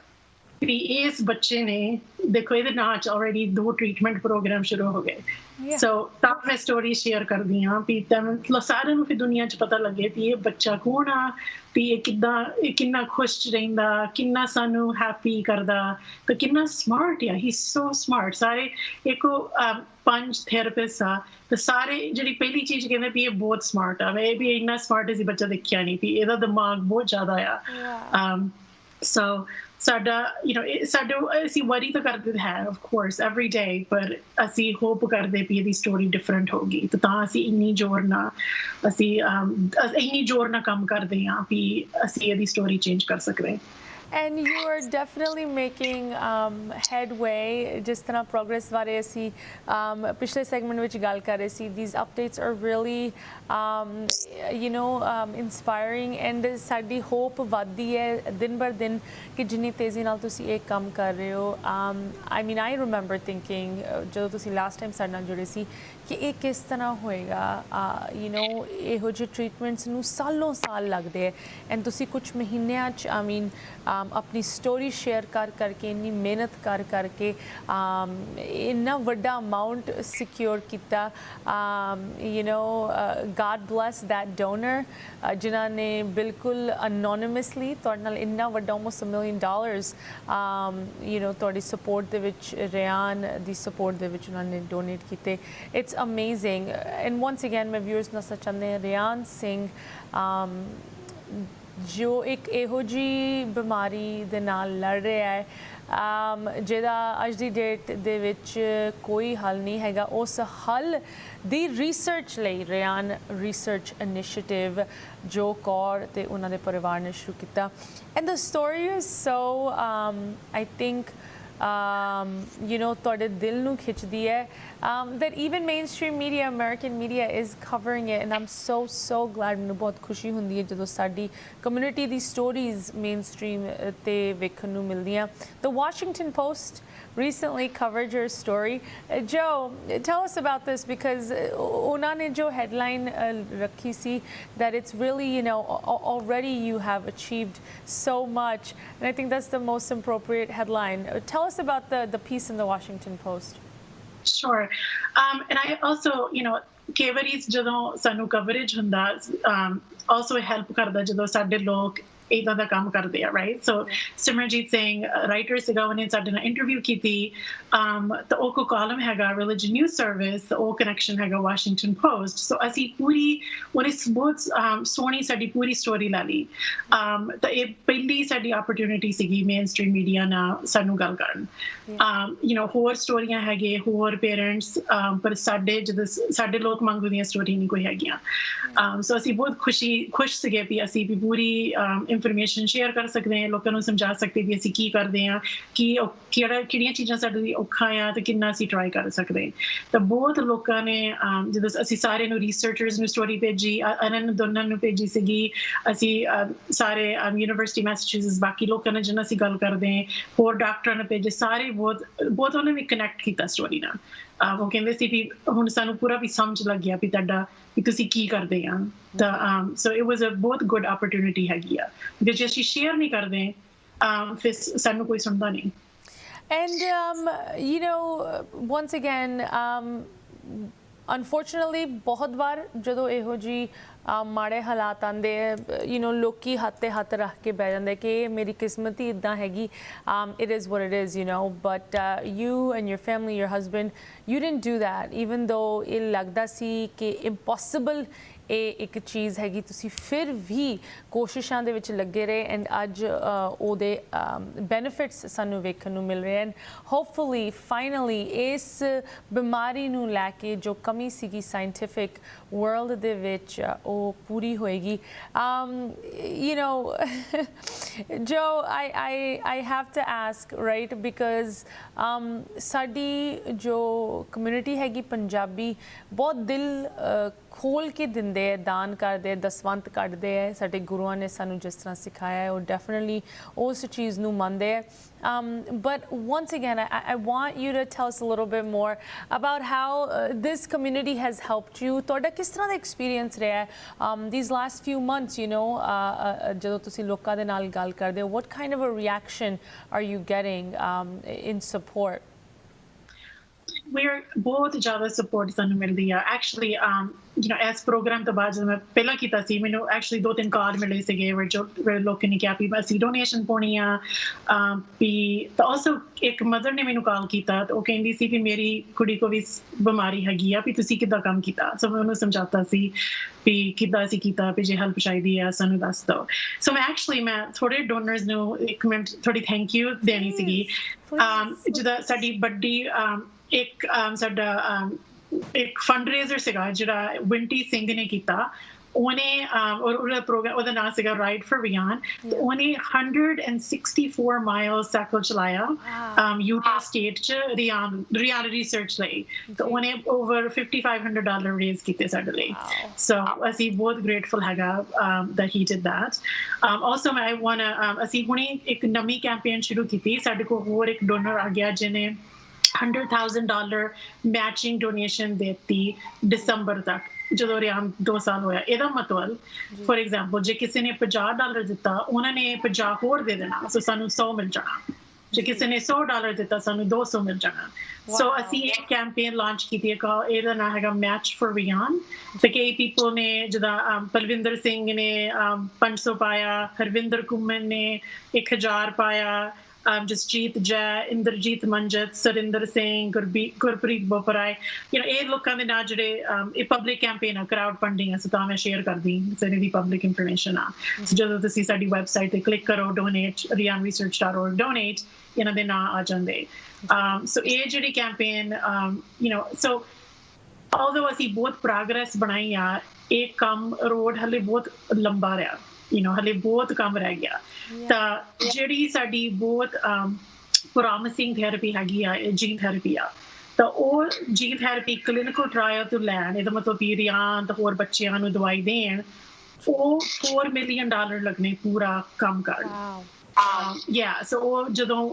ਵੀ ਇਸ ਬੱਚੇ ਨੇ ਦੇਖੋ ਇਹਦੇ ਨਾਂ ਚ ਆਲਰੇਡੀ 2 ਟ੍ਰੀਟਮੈਂਟ ਪ੍ਰੋਗਰਾਮ ਸ਼ੁਰੂ ਹੋ ਗਏ. ਸੋ ਤਾਂ ਮੈਂ ਸਟੋਰੀ ਸ਼ੇਅਰ ਕਰਦੀ ਹਾਂ ਵੀ ਸਾਰਿਆਂ ਨੂੰ ਫਿਰ ਦੁਨੀਆ ਚ ਪਤਾ ਲੱਗੇ ਵੀ ਇਹ ਬੱਚਾ ਕੌਣ ਆ, ਵੀ ਇਹ ਕਿੰਨਾ ਖੁਸ਼ ਰਹਿੰਦਾ, ਕਿੰਨਾ ਸਾਨੂੰ ਹੈਪੀ ਕਰਦਾ, ਤੇ ਕਿੰਨਾ ਸਮਾਰਟ ਆ. ਹੀ ਸੋ ਸਮਾਰਟ. ਸਾਰੇ ਇੱਕੋ 5 ਥੈਰੇਪਿਸਟ ਆ ਤੇ ਸਾਰੇ ਜਿਹੜੀ ਪਹਿਲੀ ਚੀਜ਼ ਕਹਿੰਦੇ ਵੀ ਇਹ ਬਹੁਤ ਸਮਾਰਟ ਆ, ਵੀ ਇੰਨਾ ਸਮਾਰਟ ਅਸੀਂ ਬੱਚਾ ਦੇਖਿਆ ਨਹੀਂ, ਵੀ ਇਹਦਾ ਦਿਮਾਗ ਬਹੁਤ ਜ਼ਿਆਦਾ ਆ. So ਸਾਡਾ ਸਾਡਾ ਅਸੀਂ ਵਰੀ ਤਾਂ ਕਰਦੇ ਹੈ ਆਫ ਕੋਰਸ ਐਵਰੀ ਡੇ ਪਰ ਅਸੀਂ ਹੋਪ ਕਰਦੇ ਵੀ ਇਹਦੀ ਸਟੋਰੀ ਡਿਫਰੈਂਟ ਹੋਗੀ ਤਾਂ ਅਸੀਂ ਇੰਨੀ ਜ਼ੋਰ ਨਾਲ ਕੰਮ ਕਰਦੇ ਹਾਂ ਵੀ ਅਸੀਂ ਇਹਦੀ ਸਟੋਰੀ ਚੇਂਜ ਕਰ ਸਕਦੇ And you are definitely making headway. Just ਤਰ੍ਹਾਂ progress ਬਾਰੇ ਅਸੀਂ ਪਿਛਲੇ segment ਵਿੱਚ ਗੱਲ ਕਰ ਰਹੇ ਸੀ. These updates are really, inspiring and ਸਾਡੀ hope ਵੱਧਦੀ ਹੈ ਦਿਨ ਬਰ ਦਿਨ ਕਿ ਜਿੰਨੀ ਤੇਜ਼ੀ ਨਾਲ ਤੁਸੀਂ ਇਹ ਕੰਮ ਕਰ ਰਹੇ ਹੋ. I mean, I remember thinking ਜਦੋਂ ਤੁਸੀਂ last time ਸਾਡੇ ਨਾਲ ਜੁੜੇ ਸੀ ਕਿ ਇਹ ਕਿਸ ਤਰ੍ਹਾਂ ਹੋਏਗਾ. ਇਹੋ ਜਿਹੇ ਟ੍ਰੀਟਮੈਂਟਸ ਨੂੰ ਸਾਲੋਂ ਸਾਲ ਲੱਗਦੇ ਹੈ ਐਂਡ ਤੁਸੀਂ ਕੁਝ ਮਹੀਨਿਆਂ 'ਚ ਆਪਣੀ ਸਟੋਰੀ ਸ਼ੇਅਰ ਕਰਕੇ ਇੰਨੀ ਮਿਹਨਤ ਕਰਕੇ ਇੰਨਾ ਵੱਡਾ ਅਮਾਊਂਟ ਸਿਕਿਉਰ ਕੀਤਾ. God bless that donor ਜਿਨ੍ਹਾਂ ਨੇ ਬਿਲਕੁਲ ਅਨੋਨਿਮਸਲੀ ਤੁਹਾਡੇ ਨਾਲ ਇੰਨਾ ਵੱਡਾ almost $1 million ਤੁਹਾਡੀ ਸਪੋਰਟ ਦੇ ਵਿੱਚ ਰਿਆਨ ਦੀ ਸਪੋਰਟ ਦੇ ਵਿੱਚ ਉਹਨਾਂ ਨੇ ਡੋਨੇਟ ਕੀਤੇ. It's amazing and once again ਮੈਂ ਵਿਊਅਰਸ ਨਾਲ ਦੱਸਣਾ ਚਾਹੁੰਦੇ ਹਾਂ ਰਿਆਨ ਸਿੰਘ ਜੋ ਇੱਕ ਇਹੋ ਜਿਹੀ ਬਿਮਾਰੀ ਦੇ ਨਾਲ ਲੜ ਰਿਹਾ ਹੈ ਜਿਹਦਾ ਅੱਜ ਦੀ ਡੇਟ ਦੇ ਵਿੱਚ ਕੋਈ ਹੱਲ ਨਹੀਂ ਹੈਗਾ. ਉਸ ਹੱਲ ਦੀ ਰਿਸਰਚ ਲਈ ਰਿਆਨ ਰਿਸਰਚ ਇਨੀਸ਼ੀਏਟਿਵ ਜੋ ਕੌਰ ਅਤੇ ਉਹਨਾਂ ਦੇ ਪਰਿਵਾਰ ਨੇ ਸ਼ੁਰੂ ਕੀਤਾ. And the story is so I think ਤੁਹਾਡੇ ਦਿਲ ਨੂੰ ਖਿੱਚਦੀ ਹੈ that even mainstream media, American media is covering it and I'm so glad. ਮੈਨੂੰ ਬਹੁਤ ਖੁਸ਼ੀ ਹੁੰਦੀ ਹੈ ਜਦੋਂ ਸਾਡੀ ਕਮਿਊਨਿਟੀ ਦੀ ਸਟੋਰੀਜ਼ ਮੇਨਸਟ੍ਰੀਮ ਤੇ ਵੇਖਣ ਨੂੰ ਮਿਲਦੀਆਂ. The Washington Post recently covered your story. Joe, tell us about this because ਉਹਨਾਂ ਨੇ ਜੋ headline ਰੱਖੀ ਸੀ that it's really, already you have achieved so much and I think that's the most appropriate headline. Tell us about the piece in the Washington Post. Sure. And I also, ਕਈ ਵਾਰੀ ਜਦੋਂ ਸਾਨੂੰ ਕਵਰੇਜ ਹੁੰਦਾ also ਹੈਲਪ ਕਰਦਾ ਜਦੋਂ ਸਾਡੇ ਲੋਕ ਇੱਦਾਂ ਦਾ ਕੰਮ ਕਰਦੇ ਆ ਰਾਈਟ. ਸੋ ਸਿਮਰਜੀਤ ਸਿੰਘ ਰਾਈਟਰ ਸੀਗਾ ਉਹਨੇ ਸਾਡੇ ਨਾਲ ਇੰਟਰਵਿਊ ਕੀਤੀ ਤਾਂ ਉਹ ਕੋ ਕਾਲਮ ਹੈਗਾ ਰਿਲੀਜਨ ਨਿਊਜ਼ ਸਰਵਿਸ ਉਹ ਕਨੈਕਸ਼ਨ ਹੈਗਾ ਵਾਸ਼ਿੰਗਟਨ ਪੋਸਟ. ਸੋ ਅਸੀਂ ਪੂਰੀ ਉਹਨੇ ਬਹੁਤ ਸੋਹਣੀ ਸਾਡੀ ਪੂਰੀ ਸਟੋਰੀ ਲਾ ਲਈ ਤਾਂ ਇਹ ਪਹਿਲੀ ਸਾਡੀ ਓਪਰਚੁਨਿਟੀ ਸੀਗੀ ਮੇਨ ਸਟ੍ਰੀਮ ਮੀਡੀਆ ਨਾਲ ਸਾਨੂੰ ਗੱਲ ਕਰਨ. ਹੋਰ ਸਟੋਰੀਆਂ ਹੈਗੇ ਹੋਰ ਪੇਰੈਂਟਸ ਪਰ ਸਾਡੇ ਲੋਕ ਮੰਗਦੀਆਂ ਸਟੋਰੀ ਨਹੀਂ ਕੋਈ ਹੈਗੀਆਂ. ਸੋ ਅਸੀਂ ਬਹੁਤ ਖੁਸ਼ ਸੀਗੇ ਵੀ ਅਸੀਂ ਵੀ ਪੂਰੀ ਇਨਫੋਰਮੇਸ਼ਨ ਸ਼ੇਅਰ ਕਰ ਸਕਦੇ ਹਾਂ ਲੋਕਾਂ ਨੂੰ ਸਮਝਾ ਸਕਦੇ ਵੀ ਅਸੀਂ ਕੀ ਕਰਦੇ ਹਾਂ ਕਿਹੜੀਆਂ ਚੀਜ਼ਾਂ ਸਾਡੇ ਲਈ ਔਖਾ ਆ ਤੇ ਕਿੰਨਾ ਅਸੀਂ ਟਰਾਈ ਕਰ ਸਕਦੇ. ਤਾਂ ਬਹੁਤ ਲੋਕਾਂ ਨੇ ਜਦੋਂ ਅਸੀਂ ਸਾਰੇ ਨੂੰ ਰਿਸਰਚਰਸ ਨੂੰ ਸਟੋਰੀ ਭੇਜੀ ਅਨੰਦ ਦੋਨਾਂ ਨੂੰ ਭੇਜੀ ਸੀਗੀ ਅਸੀਂ ਸਾਰੇ ਯੂਨੀਵਰਸਿਟੀ ਮੈਸੇਜਸ ਬਾਕੀ ਲੋਕਾਂ ਨਾਲ ਜਿਹਨਾਂ ਅਸੀਂ ਗੱਲ ਕਰਦੇ ਹੋਰ ਡਾਕਟਰਾਂ ਨੇ ਭੇਜੇ ਸਾਰੇ ਬਹੁਤ ਉਹਨਾਂ ਨੇ ਕਨੈਕਟ ਕੀਤਾ ਸਟੋਰੀ ਨਾਲ. ਉਹ ਕਹਿੰਦੇ ਸੀ ਵੀ ਹੁਣ ਸਾਨੂੰ ਪੂਰਾ ਵੀ ਸਮਝ ਲੱਗ ਗਿਆ ਵੀ ਤੁਹਾਡਾ ਵੀ ਤੁਸੀਂ ਕੀ ਕਰਦੇ ਆ. ਤਾਂ ਸੋ ਇਟ ਵਾਜ਼ ਅ ਬਹੁਤ ਗੁੱਡ ਓਪਰਚੁਨਿਟੀ ਹੈਗੀ ਆ ਜੇ ਅਸੀਂ ਸ਼ੇਅਰ ਨਹੀਂ ਕਰਦੇ ਫਿਰ ਸਾਨੂੰ ਕੋਈ ਸੁਣਦਾ ਨਹੀਂ. And once again unfortunately ਬਹੁਤ ਵਾਰ ਜਦੋਂ ਇਹੋ ਜਿਹੀ ਮਾੜੇ ਹਾਲਾਤ ਆਉਂਦੇ ਲੋਕੀ ਹੱਥ 'ਤੇ ਹੱਥ ਰੱਖ ਕੇ ਬਹਿ ਜਾਂਦੇ ਕਿ ਮੇਰੀ ਕਿਸਮਤ ਹੀ ਇੱਦਾਂ ਹੈਗੀ. It is what it is, but you and your family, your husband, you didn't do that even though ਇਹ ਲੱਗਦਾ ਸੀ ਕਿ impossible ਇਹ ਇੱਕ ਚੀਜ਼ ਹੈਗੀ ਤੁਸੀਂ ਫਿਰ ਵੀ ਕੋਸ਼ਿਸ਼ਾਂ ਦੇ ਵਿੱਚ ਲੱਗੇ ਰਹੇ ਐਂਡ ਅੱਜ ਉਹਦੇ ਬੈਨੀਫਿਟਸ ਸਾਨੂੰ ਵੇਖਣ ਨੂੰ ਮਿਲ ਰਹੇ ਐਂਡ ਹੋਪਫੁਲੀ ਫਾਈਨਲੀ ਇਸ ਬਿਮਾਰੀ ਨੂੰ ਲੈ ਕੇ ਜੋ ਕਮੀ ਸੀਗੀ ਸਾਇੰਟੀਫਿਕ ਵਰਲਡ ਦੇ ਵਿੱਚ ਉਹ ਪੂਰੀ ਹੋਏਗੀ. Joe, I have to ask, right, because ਸਾਡੀ ਜੋ ਕਮਿਊਨਿਟੀ ਹੈਗੀ ਪੰਜਾਬੀ ਬਹੁਤ ਦਿਲ ਖੋਲ ਕੇ ਦਿੰਦੇ ਹੈ ਦਾਨ ਕਰਦੇ ਦਸਵੰਤ ਕੱਢਦੇ ਹੈ ਸਾਡੇ ਗੁਰੂਆਂ ਨੇ ਸਾਨੂੰ ਜਿਸ ਤਰ੍ਹਾਂ ਸਿਖਾਇਆ ਹੈ ਉਹ ਡੈਫੀਨਿਟਲੀ ਉਸ ਚੀਜ਼ ਨੂੰ ਮੰਨਦੇ ਹੈ. But once again, I want you to tell us a little bit more about how this community has helped you. ਤੁਹਾਡਾ ਕਿਸ ਤਰ੍ਹਾਂ ਦਾ ਐਕਸਪੀਰੀਅੰਸ ਰਿਹਾ ਹੈ these last few months, ਜਦੋਂ ਤੁਸੀਂ ਲੋਕਾਂ ਦੇ ਨਾਲ ਗੱਲ ਕਰਦੇ ਹੋ what kind of a reaction are you getting in support? we're ਬਹੁਤ ਜ਼ਿਆਦਾ ਸਪੋਰਟ ਸਾਨੂੰ ਮਿਲਦੀ ਆ ਐਕਚੁਅਲੀ ਇਸ ਪ੍ਰੋਗਰਾਮ ਤੋਂ ਬਾਅਦ ਜਦੋਂ ਮੈਂ ਪਹਿਲਾਂ ਕੀਤਾ ਸੀ ਮੈਨੂੰ ਐਕਚੁਅਲੀ 2-3 ਕਾਰਡ ਮਿਲੇ ਸੀਗੇ where ਲੋਕਾਂ ਨੇ ਕਿਹਾ ਵੀ ਅਸੀਂ ਡੋਨੇਸ਼ਨ ਪਾਉਣੀ ਆ ਵੀ ਤਾਂ ਆਲਸੋ ਇੱਕ ਮਦਰ ਨੇ ਮੈਨੂੰ ਕਾਲ ਕੀਤਾ ਤਾਂ ਉਹ ਕਹਿੰਦੀ ਸੀ ਵੀ ਮੇਰੀ ਕੁੜੀ ਕੋ ਵੀ ਬਿਮਾਰੀ ਹੈਗੀ ਆ ਵੀ ਤੁਸੀਂ ਕਿੱਦਾਂ ਕੰਮ ਕੀਤਾ ਸੋ ਮੈਂ ਉਹਨੂੰ ਸਮਝਾਤਾ ਸੀ ਵੀ ਕਿੱਦਾਂ ਅਸੀਂ ਕੀਤਾ ਵੀ ਜੇ ਹੈਲਪ ਚਾਹੀਦੀ ਆ ਸਾਨੂੰ ਦੱਸ ਦਿਓ ਸੋ ਮੈਂ ਥੋੜੇ ਡੋਨਰਸ ਨੂੰ ਇੱਕ ਮਿੰਟ ਥੋੜੀ ਥੈਂਕ ਯੂ ਦੇਣੀ ਸੀਗੀ ਜਿਹਦਾ ਸਾਡੀ ਵੱਡੀ ਇੱਕ ਸਾਡਾ ਇੱਕ ਫੰਡਰੇਜ਼ਰ ਸੀਗਾ ਜਿਹੜਾ ਵਿੰਟੀ ਸਿੰਘ ਨੇ ਕੀਤਾ ਉਹਨੇ ਉਹਦਾ ਪ੍ਰੋਗਰਾਮ ਉਹਦਾ ਨਾਮ ਸੀਗਾ ਰਾਈਡ ਫॉर ਰਿਆਨ ਤੇ ਉਹਨੇ 164 ਮਾਈਲ ਸਾਈਕਲ ਚਲਾਇਆ ਯੂਟਾ ਸਟੇਟ ਚ ਰਿਆਨ ਰਿਸਰਚ ਲਈ ਤੇ ਉਹਨੇ ਓਵਰ $5,500 ਰੇਜ਼ ਕੀਤੇ ਸਾਡੇ ਲਈ ਸੋ ਅਸੀਂ ਬਹੁਤ ਗ੍ਰੇਟਫੁਲ ਹੈਗਾ that he did that also I want to ਅਸੀਂ ਹੁਣੇ ਇੱਕ ਨਵੀਂ ਕੈਂਪੇਨ ਸ਼ੁਰੂ ਕੀਤੀ ਸਾਡੇ ਕੋਲ ਹੋਰ ਇੱਕ ਡੋਨਰ ਆ ਗਿਆ ਜਿਹਨੇ $100,000 ਮੈਚਿੰਗ ਡੋਨੇਸ਼ਨ ਦਿੱਤੀ ਦਸੰਬਰ ਤੱਕ ਜਦੋਂ ਰਿਆਨ 2 ਸਾਲ ਹੋਇਆ ਇਹਦਾ ਮਤਲਬ ਫॉर ਐਗਜ਼ਾਮਪਲ ਜੇ ਕਿਸੇ ਨੇ $50 ਦਿੱਤਾ ਉਹਨਾਂ ਨੇ 50 ਹੋਰ ਦੇ ਦੇਣਾ ਸੋ ਸਾਨੂੰ 100 ਮਿਲ ਜਾਣਾ ਜੇ ਕਿਸੇ ਨੇ $100 ਦਿੱਤਾ ਸਾਨੂੰ 200 ਮਿਲ ਜਾਣਾ ਸੋ ਅਸੀਂ ਇਹ ਕੈਂਪੇਨ ਲਾਂਚ ਕੀਤੀ ਹੈ ਇਹਦਾ ਨਾਮ ਹੈਗਾ ਮੈਚ ਫॉर ਰਿਆਨ ਤੇ ਕਈ ਪੀਪਲ ਨੇ ਜਿੱਦਾਂ ਪਲਵਿੰਦਰ ਸਿੰਘ ਨੇ 500 ਪਾਇਆ ਹਰਵਿੰਦਰ ਕੁਮਨ ਨੇ 1000 ਪਾਇਆ ਜਸਜੀਤ ਜੈ ਇੰਦਰਜੀਤ ਮੰਜਤ ਸਰਿੰਦਰ ਸਿੰਘ ਗੁਰਪ੍ਰੀਤ ਬੋਪਰਾਏ ਇਹ ਲੋਕਾਂ ਦੇ ਨਾਲ ਜਿਹੜੇ ਇਹ ਪਬਲਿਕ ਕੈਂਪੇਨ ਆ ਕਰਾਊਡ ਫੰਡਿੰਗ ਆ ਸੋ ਤਾਂ ਮੈਂ ਸ਼ੇਅਰ ਕਰਦੀ ਸਾਰੀ ਦੀ ਪਬਲਿਕ ਇਨਫੋਰਮੇਸ਼ਨ ਆ ਜਦੋਂ ਤੁਸੀਂ ਸਾਡੀ ਵੈਬਸਾਈਟ ਤੇ ਕਲਿੱਕ ਕਰੋ donate rianresearch.org donate ਇਹਨਾਂ ਦੇ ਨਾਂ ਆ ਜਾਂਦੇ ਸੋ ਇਹ ਜਿਹੜੀ ਕੈਂਪੇਨ ਸੋ although ਅਸੀਂ ਬਹੁਤ ਪ੍ਰੋਗਰੈਸ ਬਣਾਈ ਆ ਇਹ ਕੰਮ ਰੋਡ ਹਲੇ ਬਹੁਤ ਲੰਬਾ ਰਿਹਾ ਹਲੇ ਬਹੁਤ ਕੰਮ ਰਹਿ ਗਿਆ ਤਾਂ ਜਿਹੜੀ ਸਾਡੀ ਬਹੁਤ ਪ੍ਰੋਮਿਸਿੰਗ ਥੈਰੇਪੀ ਹੈਗੀ ਆ ਜੀਨ ਥੈਰੇਪੀ ਆ ਤਾਂ ਉਹ ਜੀਨ ਥੈਰੇਪੀ ਕਲੀਨਿਕਲ ਟ੍ਰਾਇਲ ਤੋਂ ਲੈਣ ਇਹਦਾ ਮਤਲਬ ਵੀ ਰਿਆਨ ਤੇ ਹੋਰ ਬੱਚਿਆਂ ਨੂੰ ਦਵਾਈ ਦੇਣ ਉਹ $4 million ਲੱਗਣੇ ਪੂਰਾ ਕੰਮ ਕਰਨ ਸੋ ਉਹ ਜਦੋਂ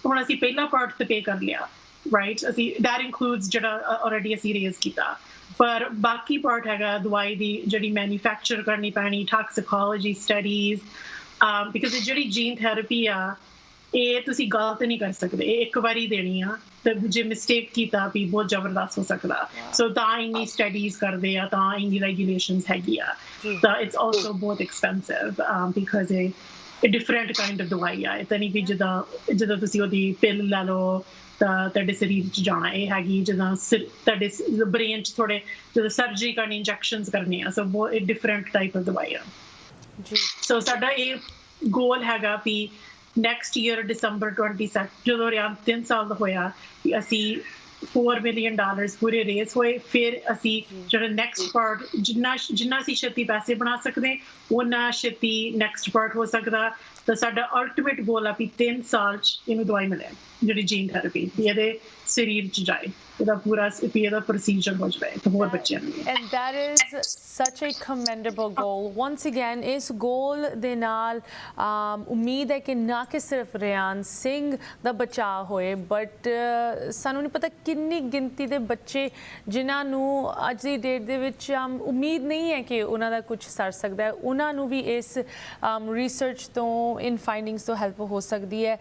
ਹੁਣ ਅਸੀਂ ਪਹਿਲਾ ਪਾਰਟ ਤੇ ਪੇ ਕਰ ਲਿਆ ਰਾਈਟ ਅਸੀਂ that includes ਜਿਹੜਾ already ਅਸੀਂ ਰੇਜ਼ ਕੀਤਾ ਪਰ ਬਾਕੀ ਪਾਰਟ ਹੈਗਾ ਦਵਾਈ ਦੀ ਜਿਹੜੀ ਮੈਨੂਫੈਕਚਰ ਕਰਨੀ ਪੈਣੀ ਟਾਕਸੀਕੋਲੋਜੀ ਸਟੱਡੀਜ਼ ਬਿਕਾਜ਼ ਇਹ ਜਿਹੜੀ ਜੀਨ ਥੈਰੇਪੀ ਆ ਇਹ ਤੁਸੀਂ ਗਲਤ ਨਹੀਂ ਕਰ ਸਕਦੇ ਇਹ ਇੱਕ ਵਾਰੀ ਦੇਣੀ ਆ ਤੇ ਜੇ ਮਿਸਟੇਕ ਕੀਤਾ ਵੀ ਬਹੁਤ ਜ਼ਬਰਦਸਤ ਹੋ ਸਕਦਾ ਸੋ ਤਾਂ ਇੰਨੀ ਸਟੱਡੀਜ਼ ਕਰਦੇ ਆ ਤਾਂ ਇੰਨੀ ਰੈਗੂਲੇਸ਼ਨਸ ਹੈਗੀ ਆ ਤਾਂ ਇਟਸ ਆਲਸੋ ਬਹੁਤ ਐਕਸਪੈਂਸਿਵ ਬਿਕਾਜ਼ ਇਹ ਡਿਫਰੈਂਟ ਕਾਈਂਡ ਆਫ ਦਵਾਈ ਆ ਇਹ ਤਾਂ ਨਹੀਂ ਵੀ ਜਿੱਦਾਂ ਤੁਸੀਂ ਉਹਦੀ ਪਿਲ ਲੈ ਲਓ ਤਾਂ ਤੁਹਾਡੇ ਸਰੀਰ 'ਚ ਜਾਣਾ ਇਹ ਹੈਗੀ ਜਿੱਦਾਂ ਤੁਹਾਡੇ ਬ੍ਰੇਨ 'ਚ ਥੋੜੇ ਜਦੋਂ ਸਰਜਰੀ ਕਰਨੀ ਇੰਜੈਕਸ਼ਨਸ ਕਰਨੇ ਆ ਸੋ ਬਹੁਤ ਇਹ ਡਿਫਰੈਂਟ ਟਾਈਪ ਆਫ ਦਵਾਈ ਆ ਸੋ ਸਾਡਾ ਇਹ ਗੋਲ ਹੈਗਾ ਵੀ ਨੈਕਸਟ ਈਅਰ December 22 ਜਦੋਂ ਰਿਆਨ 3 ਸਾਲ ਦਾ ਹੋਇਆ ਅਸੀਂ $4 million ਪੂਰੇ ਰੇਸ ਹੋਏ ਫਿਰ ਅਸੀਂ ਜਿਹੜਾ ਨੈਕਸਟ ਪਾਰਟ ਜਿੰਨਾ ਅਸੀਂ ਛੇਤੀ ਪੈਸੇ ਬਣਾ ਸਕਦੇ ਉਹਨਾਂ ਛੇਤੀ ਨੈਕਸਟ ਪਾਰਟ ਹੋ ਸਕਦਾ ਤਾਂ ਸਾਡਾ ਅਲਟੀਮੇਟ ਗੋਲ ਆ ਵੀ 3 ਸਾਲ 'ਚ ਇਹਨੂੰ ਦਵਾਈ ਮਿਲੇ ਜਿਹੜੀ ਜੀਨ ਥੈਰੇਪੀ ਇਹਦੇ ਸਰੀਰ 'ਚ ਜਾਏ ਇਹਦਾ ਪੂਰਾ ਇਹਦਾ ਪ੍ਰੋਸੀਜਰ ਹੋ ਜਾਵੇ ਤੇ ਹੋਰ ਬੱਚਿਆਂ ਨੂੰ and that is such a commendable goal once again ਇਸ ਗੋਲ ਦੇ ਨਾਲ ਉਮੀਦ ਹੈ ਕਿ ਨਾ ਕਿ ਸਿਰਫ ਰਿਆਨ ਸਿੰਘ ਦਾ ਬਚਾਅ ਹੋਏ ਬਟ ਸਾਨੂੰ ਨਹੀਂ ਪਤਾ ਕਿੰਨੀ ਗਿਣਤੀ ਦੇ ਬੱਚੇ ਜਿਨ੍ਹਾਂ ਨੂੰ ਅੱਜ ਦੀ ਡੇਟ ਦੇ ਵਿੱਚ ਉਮੀਦ ਨਹੀਂ ਹੈ ਕਿ ਉਹਨਾਂ ਦਾ ਕੁਝ ਸਰ ਸਕਦਾ ਹੈ ਉਹਨਾਂ ਨੂੰ ਵੀ ਇਸ ਰਿਸਰਚ ਤੋਂ ਇਨ ਫਾਈਂਡਿੰਗਸ ਤੋਂ ਹੈਲਪ ਹੋ ਸਕਦੀ ਹੈ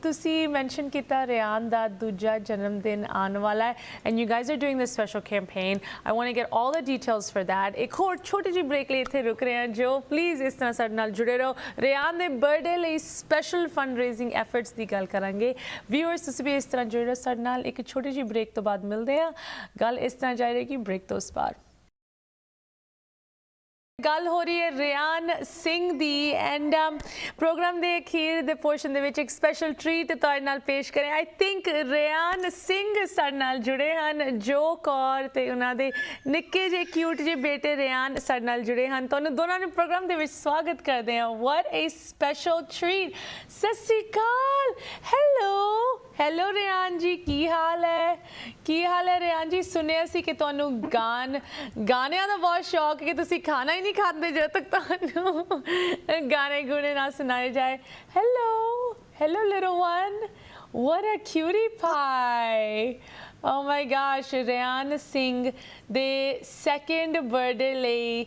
ਤੁਸੀਂ ਮੈਂਸ਼ਨ ਕੀਤਾ ਰਿਆਨ ਦਾ ਦੂਜਾ ਜਨਮ ਦਿਨ ਆਉਣ ਵਾਲਾ ਹੈ and you guys are doing this special campaign I want to get all the details for that ਇੱਕ ਹੋਰ ਛੋਟੀ ਜਿਹੀ ਬ੍ਰੇਕ ਲਈ ਇੱਥੇ ਰੁਕ ਰਹੇ ਹਾਂ ਜੋ ਪਲੀਜ਼ ਇਸ ਤਰ੍ਹਾਂ ਸਾਡੇ ਨਾਲ ਜੁੜੇ ਰਹੋ ਰਿਆਨ ਦੇ ਬਰਥਡੇ ਲਈ ਸਪੈਸ਼ਲ ਫੰਡ ਰੇਜ਼ਿੰਗ ਐਫਰਟਸ ਦੀ ਗੱਲ ਕਰਾਂਗੇ ਵਿਊਅਰਸ ਤੁਸੀਂ ਵੀ ਇਸ ਤਰ੍ਹਾਂ ਜੁੜੇ ਰਹੋ ਸਾਡੇ ਨਾਲ ਇੱਕ ਛੋਟੀ ਜਿਹੀ ਬ੍ਰੇਕ ਤੋਂ ਬਾਅਦ ਮਿਲਦੇ ਹਾਂ ਗੱਲ ਇਸ ਤਰ੍ਹਾਂ ਜਾਰੀ ਰਹੇਗੀ ਬ੍ਰੇਕ ਤੋਂ ਉਸ ਪਾਰ ਗੱਲ ਹੋ ਰਹੀ ਹੈ Ryan Singh the and programme ਦੇ ਅਖੀਰ ਦੇ ਪੋਰਸ਼ਨ ਦੇ ਵਿੱਚ ਇੱਕ ਸਪੈਸ਼ਲ ਟ੍ਰੀਟ ਤੁਹਾਡੇ ਨਾਲ ਪੇਸ਼ ਕਰੇ ਆਈ ਥਿੰਕ ਰਿਆਨ ਸਿੰਘ ਸਾਡੇ ਨਾਲ ਜੁੜੇ ਹਨ ਜੋ ਕੌਰ ਤੇ ਉਹਨਾਂ ਦੇ ਨਿੱਕੇ ਜਿਹੇ ਕਿਊਟ ਜਿਹੇ ਬੇਟੇ ਰਿਆਨ ਸਾਡੇ ਨਾਲ ਜੁੜੇ ਹਨ ਤੁਹਾਨੂੰ ਦੋਨਾਂ ਨੂੰ ਪ੍ਰੋਗਰਾਮ ਦੇ ਵਿੱਚ ਸਵਾਗਤ ਕਰਦੇ ਹਾਂ ਵਾਟ ਏ ਸਪੈਸ਼ਲ ਟ੍ਰੀਟ ਸਤਿ ਸ਼੍ਰੀ ਅਕਾਲ ਹੈਲੋ ਰਿਆਨ ਜੀ ਕੀ ਹਾਲ ਹੈ ਰਿਆਨ ਜੀ ਸੁਣਿਆ ਸੀ ਕਿ ਤੁਹਾਨੂੰ ਗਾਣਿਆਂ ਦਾ ਬਹੁਤ ਸ਼ੌਕ ਹੈ ਕਿ ਤੁਸੀਂ ਖਾਣਾ ਹੀ ਨਹੀਂ ਖਾਂਦੇ ਜਦੋਂ ਤੱਕ ਤੁਹਾਨੂੰ ਗਾਣੇ ਗੁਣੇ ਨਾ ਸੁਣਾਏ ਜਾਏ hello little one what a cutie pie oh my gosh Ryan Singh ਦੇ ਸੈਕੰਡ ਬਰਥਡੇ ਲਈ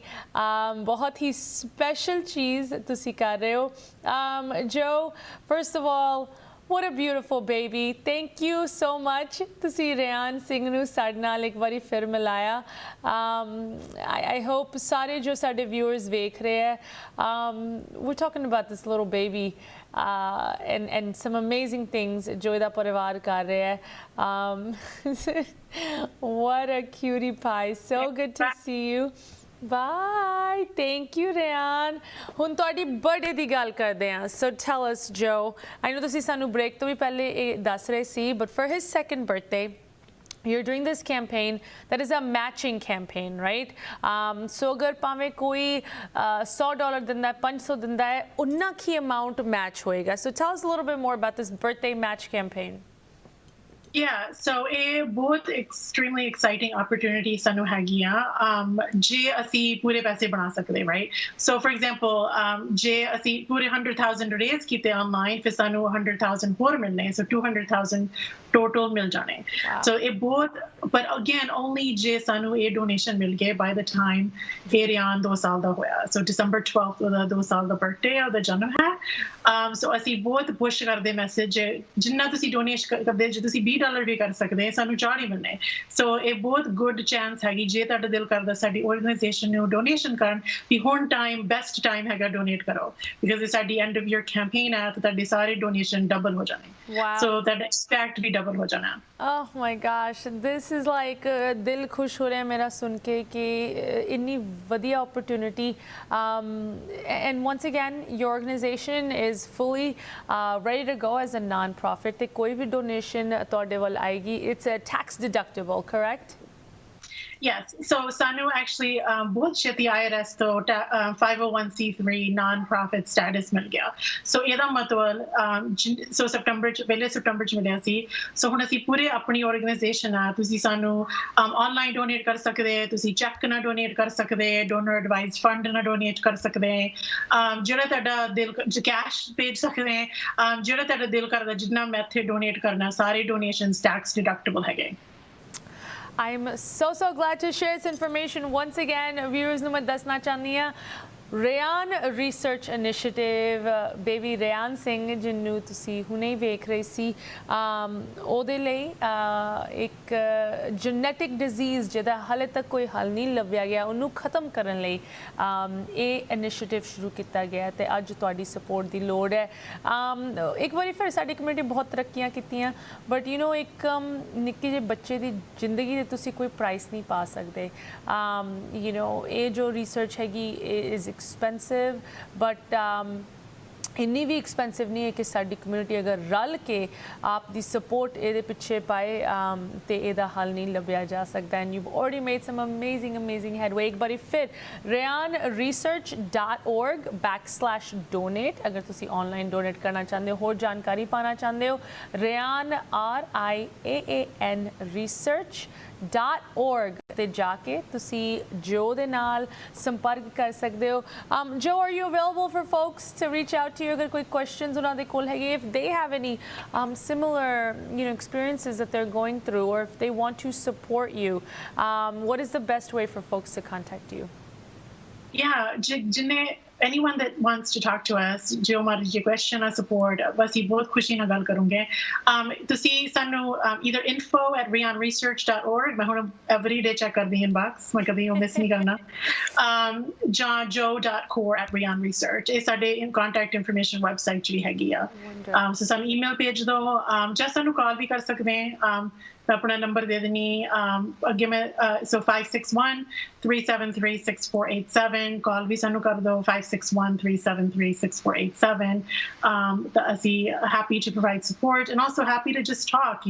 ਬਹੁਤ ਹੀ ਸਪੈਸ਼ਲ ਚੀਜ਼ ਤੁਸੀਂ ਕਰ ਰਹੇ ਹੋ ਜੋ first of all What a beautiful baby. Thank you so much. ਤੁਸੀਂ ਰਿਆਨ ਸਿੰਘ ਨੂੰ ਸਾਡੇ ਨਾਲ ਇੱਕ ਵਾਰੀ ਫਿਰ ਮਿਲਾਇਆ. I hope ਸਾਰੇ ਜੋ ਸਾਡੇ viewers ਵੇਖ ਰਹੇ ਹੈ, we're talking about this little baby and some amazing things ਜੋ ਇਹਦਾ ਪਰਿਵਾਰ ਕਰ ਰਿਹਾ ਹੈ. What a cutie pie. So good to see you. Bye. Thank you, Riaan. ਹੁਣ ਤੁਹਾਡੀ ਬਰਥਡੇ ਦੀ ਗੱਲ ਕਰਦੇ ਹਾਂ. So tell us, Joe. I know ਤੁਸੀਂ ਸਾਨੂੰ break ਤੋਂ ਵੀ ਪਹਿਲੇ ਇਹ ਦੱਸ ਰਹੇ ਸੀ, but for his second birthday, you're doing this campaign that is a matching campaign, right? So ਅਗਰ ਭਾਵੇਂ ਕੋਈ $100 ਦਿੰਦਾ ਹੈ, $500 ਦਿੰਦਾ ਹੈ, ਉਨਾ ਕੀ amount match ਹੋਏਗਾ. So tell us a little bit more about this birthday match campaign. Yeah, so a both extremely exciting opportunity sanu hagiya je asi pure paise bana sakde, right? So for example, je asi pure 100,000 raise kite online fir sanu 100,000 more milne, so 200,000 total mil jane. Wow. So it both, but again only je sanu a donation mil gaye by the time Riaan 2 saal da hoya. So December 12th ਉਹਦਾ 2 ਸਾਲ ਦਾ birthday ਹੈ, ਉਹਦਾ ਜਨਮ ਹੈ. So ਅਸੀਂ ਬਹੁਤ push ਕਰਦੇ ਮੈਸੇਜ, ਜਿੰਨਾ ਤੁਸੀਂ ਡੋਨੇਟ ਕਰਦੇ, ਜੇ ਤੁਸੀਂ $20 ਵੀ ਕਰ ਸਕਦੇ, ਸਾਨੂੰ 4 ਹੀ ਮਿਲਣੇ. So ਇਹ ਬਹੁਤ good chance ਹੈਗੀ, ਜੇ ਤੁਹਾਡਾ ਦਿਲ ਕਰਦਾ ਸਾਡੀ organization ਨੂੰ donation ਕਰਨ, ਵੀ ਹੁਣ best time ਹੈਗਾ donate ਕਰੋ, because ਇਹ ਸਾਡੀ end of year campaign ਹੈ, ਤਾਂ ਤੁਹਾਡੇ ਸਾਰੇ donation double ਹੋ ਜਾਣੇ. Wow. So that expect we double ਹੋ ਜਾਣਾ. Oh my gosh, this is like ਦਿਲ ਖੁਸ਼ ਹੋ ਰਿਹਾ ਮੇਰਾ ਸੁਣ ਕੇ ਕਿ ਇੰਨੀ ਵਧੀਆ opportunity, and once again your organization is fully ready to go as a non-profit ਤੇ ਕੋਈ ਵੀ donation ਤੁਹਾਡੇ ਵੱਲ ਆਏਗੀ, it's a tax deductible, correct? Yes, so Sanu actually both sheti IRS to 501c3 non-profit status mil gaya. So ਇਹਦਾ ਮਤਲਬ so September ਪਹਿਲੇ September ਚ ਮਿਲਿਆ ਸੀ. So ਹੁਣ ਅਸੀਂ ਪੂਰੇ ਆਪਣੀ organization ਆ, ਤੁਸੀਂ ਸਾਨੂੰ online donate ਕਰ ਸਕਦੇ, ਤੁਸੀਂ check ਨਾਲ donate ਕਰ ਸਕਦੇ, donor advised fund ਨਾਲ donate ਕਰ ਸਕਦੇ, ਜਿਹੜਾ ਤੁਹਾਡਾ ਦਿਲ cash ਭੇਜ ਸਕਦੇ, ਜਿਹੜਾ ਤੁਹਾਡਾ ਦਿਲ ਕਰਦਾ ਜਿੰਨਾ method donate ਕਰਨਾ, ਸਾਰੇ donations tax deductible ਹੈਗੇ. I'm so glad to share this information once again. Viewers ਨੂੰ ਮੈਂ ਦੱਸਣਾ ਚਾਹੁੰਦੀ ਹਾਂ, Riaan Research Initiative, baby Riaan Singh ਜਿਹਨੂੰ ਤੁਸੀਂ ਹੁਣੇ ਵੇਖ ਰਹੇ ਸੀ, ਉਹਦੇ ਲਈ ਇੱਕ genetic disease ਜਿਹਦਾ ਹਾਲੇ ਤੱਕ ਕੋਈ ਹੱਲ ਨਹੀਂ ਲੱਭਿਆ ਗਿਆ, ਉਹਨੂੰ ਖਤਮ ਕਰਨ ਲਈ ਇਹ ਇਨੀਸ਼ੀਏਟਿਵ ਸ਼ੁਰੂ ਕੀਤਾ ਗਿਆ ਤੇ ਅੱਜ ਤੁਹਾਡੀ ਸਪੋਰਟ ਦੀ ਲੋੜ ਹੈ. ਇੱਕ ਵਾਰੀ ਫਿਰ ਸਾਡੀ ਕਮਿਊਨਿਟੀ ਬਹੁਤ ਤਰੱਕੀਆਂ ਕੀਤੀਆਂ, ਬਟ ਯੂ نو ਇੱਕ ਨਿੱਕੇ ਜਿਹੇ ਬੱਚੇ ਦੀ ਜ਼ਿੰਦਗੀ ਦੇ ਤੁਸੀਂ ਕੋਈ ਪ੍ਰਾਈਸ ਨਹੀਂ ਪਾ ਸਕਦੇ. ਯੂ نو ਇਹ ਜੋ ਰਿਸਰਚ ਹੈਗੀ is expensive, but ਇੰਨੀ ਵੀ ਐਕਸਪੈਂਸਿਵ ਨਹੀਂ ਹੈ ਕਿ ਸਾਡੀ ਕਮਿਊਨਿਟੀ ਅਗਰ ਰਲ ਕੇ ਆਪ ਦੀ ਸਪੋਰਟ ਇਹਦੇ ਪਿੱਛੇ ਪਾਏ ਤੇ ਇਹਦਾ ਹੱਲ ਨਹੀਂ ਲੱਭਿਆ ਜਾ ਸਕਦਾ. And you've already made some amazing headway. ਇੱਕ ਵਾਰੀ ਫਿਰ riaanresearch.org/donate ਅਗਰ ਤੁਸੀਂ ਆਨਲਾਈਨ ਡੋਨੇਟ ਕਰਨਾ ਚਾਹੁੰਦੇ ਹੋ, ਹੋਰ ਜਾਣਕਾਰੀ ਪਾਣਾ ਚਾਹੁੰਦੇ ਹੋ, Riaan RIAAN research.org ਤੇ ਜਾ ਕੇ ਤੁਸੀਂ ਜੋ ਦੇ ਨਾਲ ਸੰਪਰਕ ਕਰ ਸਕਦੇ ਹੋ. Joe, are you available for folks to reach out to you ਅਗਰ ਕੋਈ questions ਉਹਨਾਂ ਦੇ ਕੋਲ ਹੈਗੇ, if they have any similar experiences that they're going through, or if they want to support you, what is the best way for folks to contact you? Yeah, anyone that wants to talk to us, jo marji question or support, basi bahut khushi na gal karunge. Tusi sanu either info@riaanresearch.org, main hun every day check kardi inbox, main kabhi miss nahi karna, joe.core@riaanresearch ਇਹ ਸਾਡੇ contact information website ਚ ਵੀ ਹੈਗੀ ਆ. So ਸਾਨੂੰ email ਭੇਜ ਦੋ, ਜਾਂ ਸਾਨੂੰ call ਵੀ ਕਰ ਸਕਦੇ, ਮੈਂ ਆਪਣਾ ਨੰਬਰ ਦੇ ਦੇਣੀ ਅੱਗੇ, ਮੈਂ so 561-373-6487, ਕਾਲ ਵੀ ਸਾਨੂੰ ਕਰ ਦਿਓ 561-373-6487. ਤਾਂ ਅਸੀਂ happy to provide support and also happy to just talk,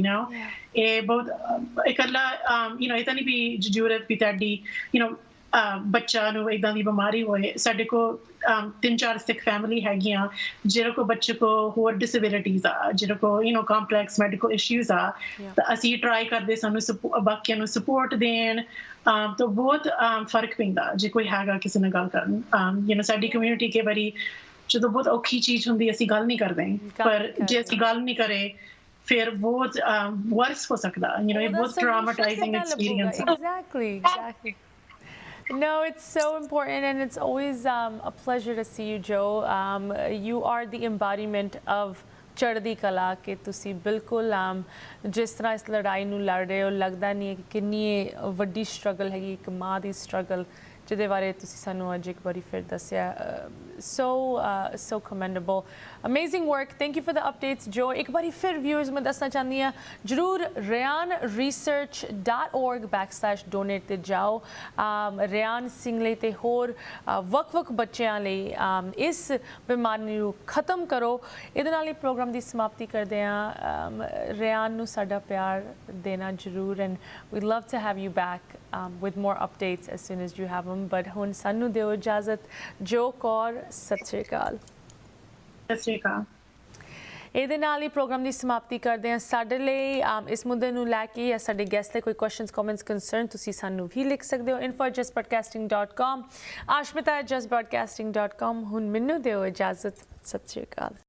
ਇਹ ਬਹੁਤ ਇਕੱਲਾ ਇਹ ਤਾਂ ਨਹੀਂ ਵੀ ਜ਼ਰੂਰਤ ਵੀ ਤੁਹਾਡੀ ਬੱਚਾ ਨੂੰ ਇਦਾਂ ਦੀ ਬਿਮਾਰੀ ਹੋਏ. ਸਾਡੇ ਕੋਲ 3-4 ਸਿੱਖ ਫੈਮਿਲੀ ਹੈਗੀਆਂ ਜਿਹਦੇ ਕੋਲ ਬੱਚੇ ਕੋ ਹੋਰ ਡਿਸੇਬਿਲਿਟੀਜ਼ ਆ, ਜਿਹਦੇ ਕੋਲ ਕੰਪਲੈਕਸ ਮੈਡੀਕਲ ਇਸ਼ੂਜ਼ ਆ, ਤਾਂ ਅਸੀਂ ਟਰਾਈ ਕਰਦੇ ਸਾਨੂੰ ਬਾਕੀਆਂ ਨੂੰ ਸਪੋਰਟ ਦੇਣ. ਤਾਂ ਬਹੁਤ ਫਰਕ ਪੈਂਦਾ ਜੇ ਕੋਈ ਹੈਗਾ ਕਿਸੇ ਨਾਲ ਗੱਲ ਕਰਨ. ਸਾਡੀ ਕਮਿਊਨਿਟੀ ਕਈ ਵਾਰੀ ਜਦੋਂ ਬਹੁਤ ਔਖੀ ਚੀਜ਼ ਹੁੰਦੀ ਅਸੀਂ ਗੱਲ ਨਹੀਂ ਕਰਦੇ, ਪਰ ਜੇ ਅਸੀਂ ਗੱਲ ਨਹੀਂ ਕਰੇ ਫਿਰ ਬਹੁਤ ਵਰਸ ਹੋ ਸਕਦਾ. ਇਹ ਬਹੁਤ ਟਰਾਮਾਟਾਈਜ਼ਿੰਗ ਐਕਸਪੀਰੀਅੰਸ ਹੈ. Exactly. No, it's so important, and it's always a pleasure to see you, Joe. You are the embodiment of ਚੜ੍ਹਦੀ ਕਲਾ ਕਿ ਤੁਸੀਂ ਬਿਲਕੁਲ ਜਿਸ ਤਰ੍ਹਾਂ ਇਸ ਲੜਾਈ ਨੂੰ ਲੜ ਰਹੇ ਹੋ ਲੱਗਦਾ ਨਹੀਂ ਹੈ ਕਿ ਕਿੰਨੀ ਇਹ ਵੱਡੀ ਸਟਰਗਲ ਹੈਗੀ ਇੱਕ ਮਾਂ ਦੀ ਸਟਰਗਲ ਜਿਹਦੇ ਬਾਰੇ ਤੁਸੀਂ ਸਾਨੂੰ ਅੱਜ ਇੱਕ ਵਾਰੀ ਫਿਰ ਦੱਸਿਆ so commendable amazing work thank you for the updates ਜੋ ਇੱਕ ਵਾਰੀ ਫਿਰ ਵਿਊਅਰਸ ਮੈਂ ਦੱਸਣਾ ਚਾਹੁੰਦੀ ਹਾਂ ਜ਼ਰੂਰ rianresearch.org/donate ਤੇ ਜਾਓ ਰਿਆਨ ਸਿੰਘ ਲਈ ਤੇ ਹੋਰ ਵੱਖ-ਵੱਖ ਬੱਚਿਆਂ ਲਈ ਇਸ ਬਿਮਾਰੀ ਨੂੰ ਖਤਮ ਕਰੋ ਇਹਦੇ ਨਾਲ ਹੀ ਪ੍ਰੋਗਰਾਮ ਦੀ ਸਮਾਪਤੀ ਕਰਦੇ ਹਾਂ ਰਿਆਨ ਨੂੰ ਸਾਡਾ ਪਿਆਰ ਦੇਣਾ ਜ਼ਰੂਰ and we'd love to have you back with more updates as soon as you have them but ਹੁਣ ਸਾਨੂੰ ਦਿਓ ਇਜਾਜ਼ਤ ਜੋ ਕੌਰ ਸਤਿ ਸ਼੍ਰੀ ਅਕਾਲ ਸਤਿ ਸ਼੍ਰੀ ਅਕਾਲ ਇਹਦੇ ਨਾਲ ਹੀ ਪ੍ਰੋਗਰਾਮ ਦੀ ਸਮਾਪਤੀ ਕਰਦੇ ਹਾਂ ਸਾਡੇ ਲਈ ਇਸ ਮੁੱਦੇ ਨੂੰ ਲੈ ਕੇ ਜਾਂ ਸਾਡੇ ਗੈਸਟ ਲਈ ਕੋਈ ਕੁਐਸਚਨਸ ਕਮੈਂਟਸ ਕੰਸਰਨ ਤੁਸੀਂ ਸਾਨੂੰ ਵੀ ਲਿਖ ਸਕਦੇ ਹੋ info@justbroadcasting.com aashmeeta@justbroadcasting.com ਹੁਣ ਮੈਨੂੰ ਦਿਓ ਇਜਾਜ਼ਤ ਸਤਿ ਸ਼੍ਰੀ ਅਕਾਲ